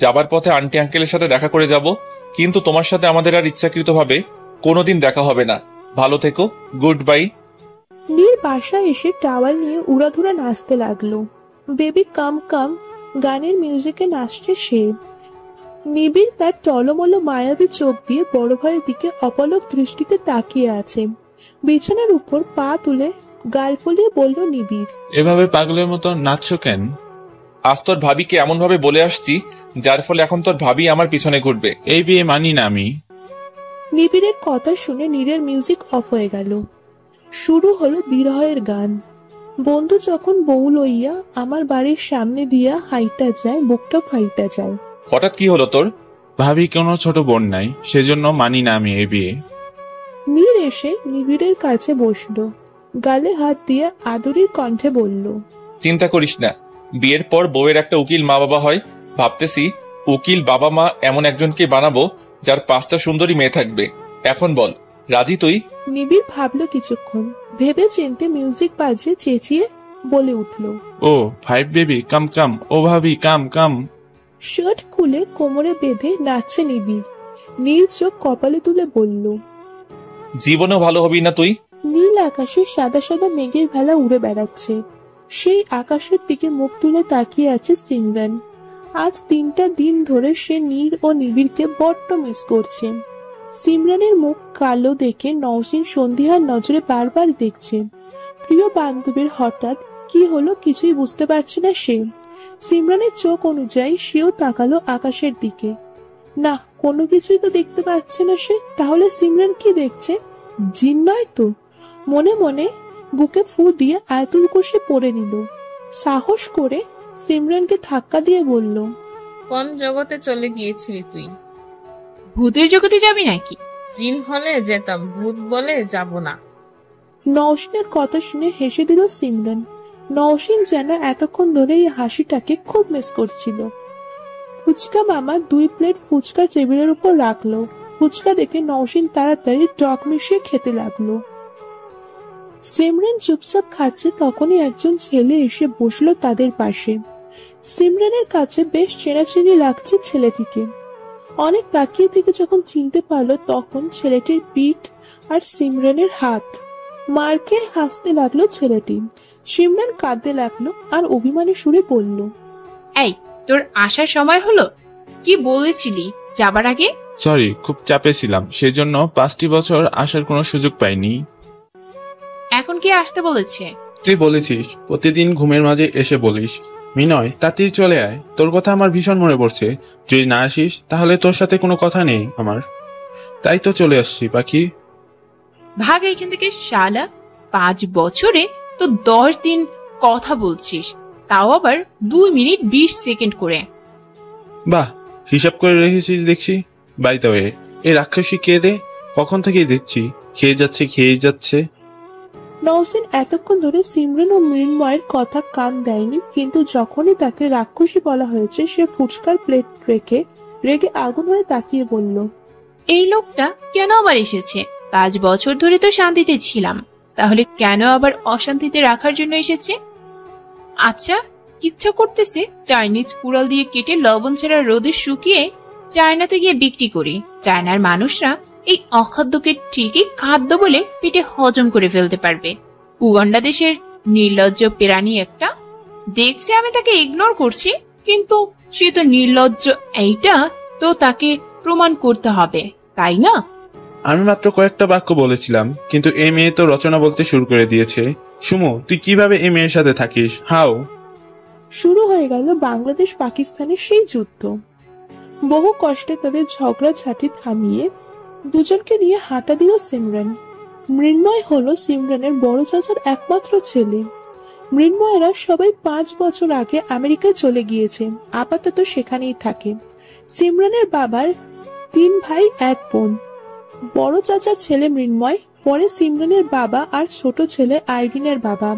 যাবার পথে আন্টি আঙ্কেলের সাথে দেখা করে যাব, কিন্তু তোমার সাথে আমাদের আর ইচ্ছাকৃতভাবে কোনোদিন দেখা হবে না। ভালো থেকো, গুড বাই। নীর বাসায় এসে টাওয়াল নিয়ে উড়াধুরা নাচতে লাগলো। বেবি কাম কাম গানের মিউজিকে নাচছে সে। নিবিড় তার টলমল মায়াবী চোখ দিয়ে বড় ভাইয়ের দিকে অপলক দৃষ্টিতে তাকিয়ে আছে। বিছানার উপর পা তুলে গাল ফুলিয়ে বলল নিবিড়, এভাবে পাগলের মতো নাচছো কেন? আজ তোর ভাবিকে এমন ভাবে বলে আসছি, যার ফলে এখন তোর ভাবি আমার পিছনে ঘুরবে। এই বিয়ে মানি না আমি। নিবিড়ের কথা শুনে নীরের মিউজিক অফ হয়ে গেল। শুরু হলো বিরহের গান। বন্ধু যখন বউ লইয়া আমার বাড়ির সামনে দিয়া হাইটা যায়, বুকটা ফাইটা যায়। হঠাৎ কি হলো তোর? ভাবি কোনো ছোট বোন নাই, সেজন্য মানি না আমি এই বিয়ে। নীর এসে নিবিড়ের কাছে বসলো। গালে হাত দিয়ে আদরের কণ্ঠে বলল, চিন্তা করিস না, বিয়ের পর বউয়ের একটা উকিল মা বাবা হয়। ভাবতেছি উকিল বাবা মা এমন একজনকে বানাবো যার 5টা সুন্দরী মেয়ে থাকবে। এখন বল, রাজি তুই? নিবিড় ভাবলো কিছুক্ষণ, ভেবে চিনতে মিউজিক বাজিয়ে চেঁচিয়ে বলে উঠল, ও 5 বেবি কাম কাম, ও ভাবি কাম কাম। শার্ট খুলে কোমরে বেঁধে নাচছে নিবিড়। নীল চোখ কপালে তুলে বলল, জীবনেও ভালো হবি না তুই। নীল আকাশে সাদা সাদা মেঘের ভেলা উড়ে বেড়াচ্ছে। সেই আকাশের দিকে মুখ তুলে তাকিয়ে আছে সিমরান। আজ 3টা দিন ধরে সে নীর ও নিবিড়কে বড্ড মিস করছে। সিমরানের মুখ কালো দেখে নওশীন সন্ধিহার নজরে বারবার দেখছে। প্রিয় বান্ধবীর হঠাৎ কি হলো কিছুই বুঝতে পারছে না সে। সিমরানের চোখ অনুযায়ী সেও তাকালো আকাশের দিকে। না, কোনো কিছুই তো দেখতে পাচ্ছে না সে। তাহলে সিমরান কি দেখছে? জিন নয় তো? মনে মনে বুকে ফু দিয়ে আয়াতুল কুরসি পড়ে নিল। সাহস করে সিমরানকে ধাক্কা দিয়ে বলল, কোন জগতে চলে গিয়েছিলি তুই? ভূতের জগতে যাবি নাকি? জিন হলে যেতাম, ভূত বলে যাব না। নওশীনের কথা শুনে হেসে দিল সিমরান। নওশীন যেন এতক্ষণ ধরে এই হাসিটাকে খুব মিস করছিল। ফুচকা মামা 2 প্লেট ফুচকা টেবিলের উপর রাখলো। ফুচকা দেখে নওশীন তাড়াতাড়ি টক মিশিয়ে খেতে লাগলো। সিমরান চুপচাপ খাচ্ছে, তখনই একজন ছেলে এসে বসলো তাদের পাশে। সিমরানের কাছে বেশ চেনাচেনি লাগছে ছেলেটিকে। অনেক তাকিয়ে থেকে যখন চিনতে পারলো, তখন ছেলেটির পিঠ আর সিমরানের হাত। মারকে হাসতে লাগলো ছেলেটি। সিমরান কাঁদতে লাগলো আর অভিমানী সুরে বলল, এই, তোর আসার সময় হলো? কি বলেছিলি যাবার আগে? সরি, খুব চাপে ছিলাম, সেজন্য 5টি বছর আসার কোনো সুযোগ পাইনি। এখন কি আসতে বলেছে? তুই বলেছিস প্রতিদিন ঘুমের মাঝে এসে বলিস, মিনয় তাড়াতাড়ি চলে আয়, তোর কথা আমার ভীষণ মনে পড়ছে। যদি না আসিস তাহলে তোর সাথে কোনো কথা নেই আমার। তাই তো চলে আসছি পাখি। ভাগ এখান থেকে শালা। 5 বছরে তো 10 দিন কথা বলছিস, তাও আবার 2 মিনিট 20 সেকেন্ড করে। বাহ, হিসাব করে রেখেছিস দেখছি। বাড়িতে হয়ে এই রাক্ষসী কে রে? কখন থেকেই দেখছি খেয়ে যাচ্ছে। নওশীন এতক্ষণ ধরে সিমরান ও মৃন্ময়ের কথা কান দেয়নি, কিন্তু যখনই তাকে রাক্ষসী বলা হয়েছে সে ফুচকার প্লেট রেখে রেগে আগুন হয়ে তাকিয়ে বলল, এই লোকটা কেন আবার এসেছে? 5 বছর ধরে তো শান্তিতে ছিলাম, তাহলে কেন আবার অশান্তিতে রাখার জন্য এসেছে? আচ্ছা, ইচ্ছা করতেছে চাইনিজ কুড়াল দিয়ে কেটে লবণ ছাড়া রোদে শুকিয়ে চায়নাতে গিয়ে বিক্রি করি। চায়নার মানুষরা এই অখাদ্যকে ঠিকই খাদ্য বলে পেটে হজম করে ফেলতে পারবে। উগান্ডা দেশের নির্লজ্জ প্রাণী একটা। দেখছে আমি তাকে ইগনোর করছি, কিন্তু সে তো নির্লজ্জ, এইটা তো তাকে প্রমাণ করতে হবে, তাই না? আমি মাত্র কয়েকটা বাক্য বলেছিলাম, কিন্তু এই মেয়ে তো রচনা বলতে শুরু করে দিয়েছে। সুমু, তুই কিভাবে এই মেয়ের সাথে থাকিস? হাউ? শুরু হয়ে গেল বাংলাদেশ পাকিস্তানের সেই যুদ্ধ। বহু কষ্টে তাদের ঝগড়া ঝাঁটি থামিয়ে দুজনকে নিয়ে হাঁটা দিল সিমরান। মৃন্ময় হলো সিমরানের বড় চাচার একমাত্র ছেলে। মৃন্ময়েরা সবাই 5 বছর আগে আমেরিকায় চলে গিয়েছে, আপাতত সেখানেই থাকে। সিমরানের বাবার 3 ভাই 1 বোন। বড় চাচার ছেলে মৃন্ময়, পরে সিমরানের বাবা আর ছোট ছেলে আইরিনের বাবা।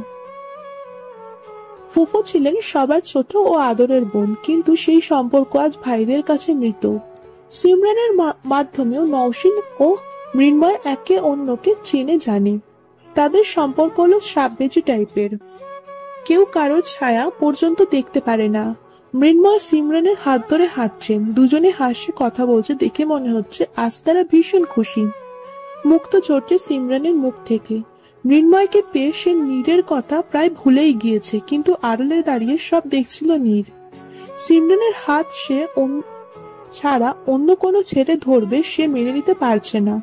ফুফু ছিলেন সবার ছোট ও আদরের বোন, কিন্তু সেই সম্পর্ক আজ ভাইদের কাছে মৃত। সিমরানের মাধ্যমেও নওশিন ও মৃন্ময় একে অন্যকে চিনে জানে। তাদের সম্পর্ক হলো সাববেজি টাইপের, কেউ কারোর ছায়া পর্যন্ত দেখতে পারে না। মৃন্ময় সিমরানের হাত ধরে হাঁটছে, দুজনে হাসি কথা বলছে, দেখে মনে হচ্ছে আজ তারা ভীষণ খুশি। মুক্ত ঝরছে সিমরানের মুখ থেকে। মৃন্ময়কে পেয়ে সে নীরের কথা প্রায় ভুলেই গিয়েছে, কিন্তু আড়ালে দাঁড়িয়ে সব দেখছিল নীর। সিমরানের হাত সে ছাড়া অন্য কোনো ছেড়ে ধরবে সে মেনে নিতে পারছে না।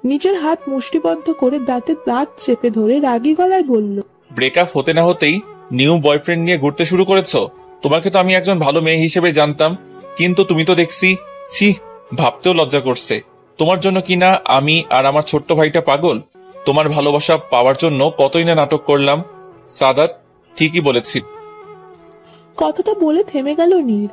নিজের হাত মুষ্টিবদ্ধ করে দাঁতে দাঁত চেপে ধরে রাগী গলায় বলল, ব্রেকআপ হতে না হতেই নিউ বয়ফ্রেন্ড নিয়ে ঘুরতে শুরু করেছো? তোমাকে তো আমি একজন ভালো মেয়ে হিসেবে জানতাম, কিন্তু তুমি তো দেখছি, ছি, ভাবতেও লজ্জা করছে। তোমার জন্য কিনা আমি আর আমার ছোট্ট ভাইটা পাগল। তোমার ভালোবাসা পাওয়ার জন্য কতই না নাটক করলাম। সাদাত ঠিকই বলেছি। কথাটা বলে থেমে গেল নীর।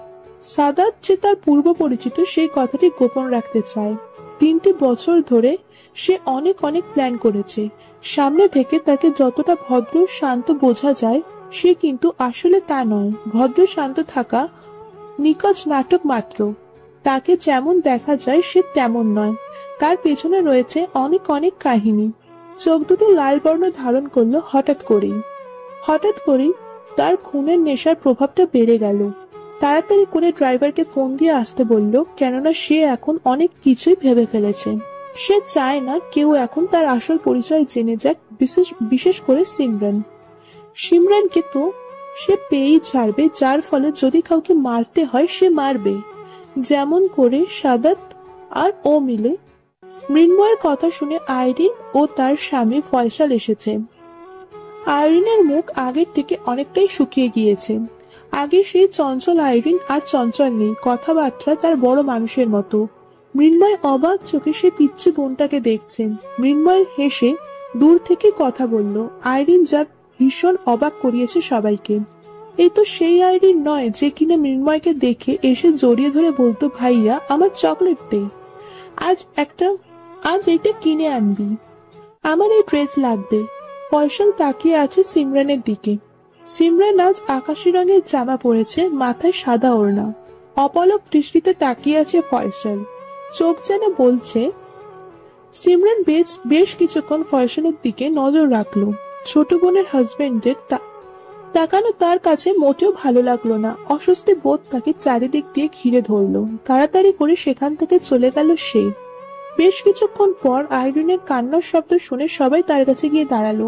সাদাত যে তার পূর্ব পরিচিত সেই কথাটি গোপন রাখতে চায়। 3টি বছর ধরে সে অনেক প্ল্যান করেছে। সামনে থেকে তাকে যতটা ভদ্র শান্ত বোঝা যায়, সে কিন্তু আসলে তা নয়। ভদ্র শান্ত থাকা নিকজ নাটক মাত্র। তাকে যেমন দেখা যায় সে তেমন নয়। তার পেছনে রয়েছে অনেক কাহিনী। চোখ দুটো লাল বর্ণ ধারণ করলো হঠাৎ করেই তার খুনের নেশার প্রভাবটা বেড়ে গেল। তাড়াতাড়ি করে ড্রাইভারকে ফোন দিয়ে আসতে বলল, কেননা সে এখন অনেক কিছুই ভেবে ফেলেছে। সে চায় না কেউ এখন তার আসল পরিচয় জেনে যাক, বিশেষ করে সিমরানকে তো সে পেয়েই ছাড়বে, যার ফলে যদি কাউকে মারতে হয় সে মারবে, যেমন করে সাদাত আর ও মিলে। মৃন্ময়ের কথা শুনে আইরিন ও তার স্বামী ফয়সাল এসেছে। আইরিনের মুখ আগের থেকে অনেকটাই শুকিয়ে গিয়েছে। আগে সেই চঞ্চল আইরিন আর চঞ্চল নেই, কথাবার্তা তার বড় মানুষের মতো। মৃন্ময় অবাক চোখে সে পিচ্ছি বোনটাকে দেখছেন। মৃন্ময় হেসে দূর থেকে কথা বলল। আইরিন যা ভীষণ অবাক করিয়েছে সবাইকে। এই তো সেই আইরিন নয় যে কিনা মৃন্ময়কে দেখে এসে জড়িয়ে ধরে বলতো, ভাইয়া আমার চকলেট দে, আজ এইটা কিনে আনবি, আমার এই ড্রেস লাগবে। ফয়সাল তাকিয়ে আছে সিমরানের দিকে। সিমরান আজ আকাশি রঙের জামা পরেছে, মাথায় সাদা ওড়না। অপলক দৃষ্টিতে তাকিয়ে আছে ফয়সাল, চোখ যেন বলছে। সিমরান বেশ কিছুক্ষণ ফয়সালের দিকে নজর রাখলো। ছোট বোনের হাজবেন্ডের তাকানো তার কাছে মোটেও ভালো লাগলো না। অস্বস্তি বোধ তাকে চারিদিক দিয়ে ঘিরে ধরলো। তাড়াতাড়ি করে সেখান থেকে চলে গেল সে। বেশ কিছুক্ষণ পর আইরিনের কান্নার শব্দ শুনে সবাই তার কাছে গিয়ে দাঁড়ালো।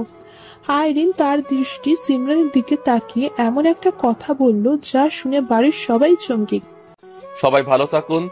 আইরিন তার দৃষ্টি সিমরানের দিকে তাকিয়ে এমন একটা কথা বলল যা শুনে বাড়ির সবাই চমকে। সবাই ভালো থাকুন।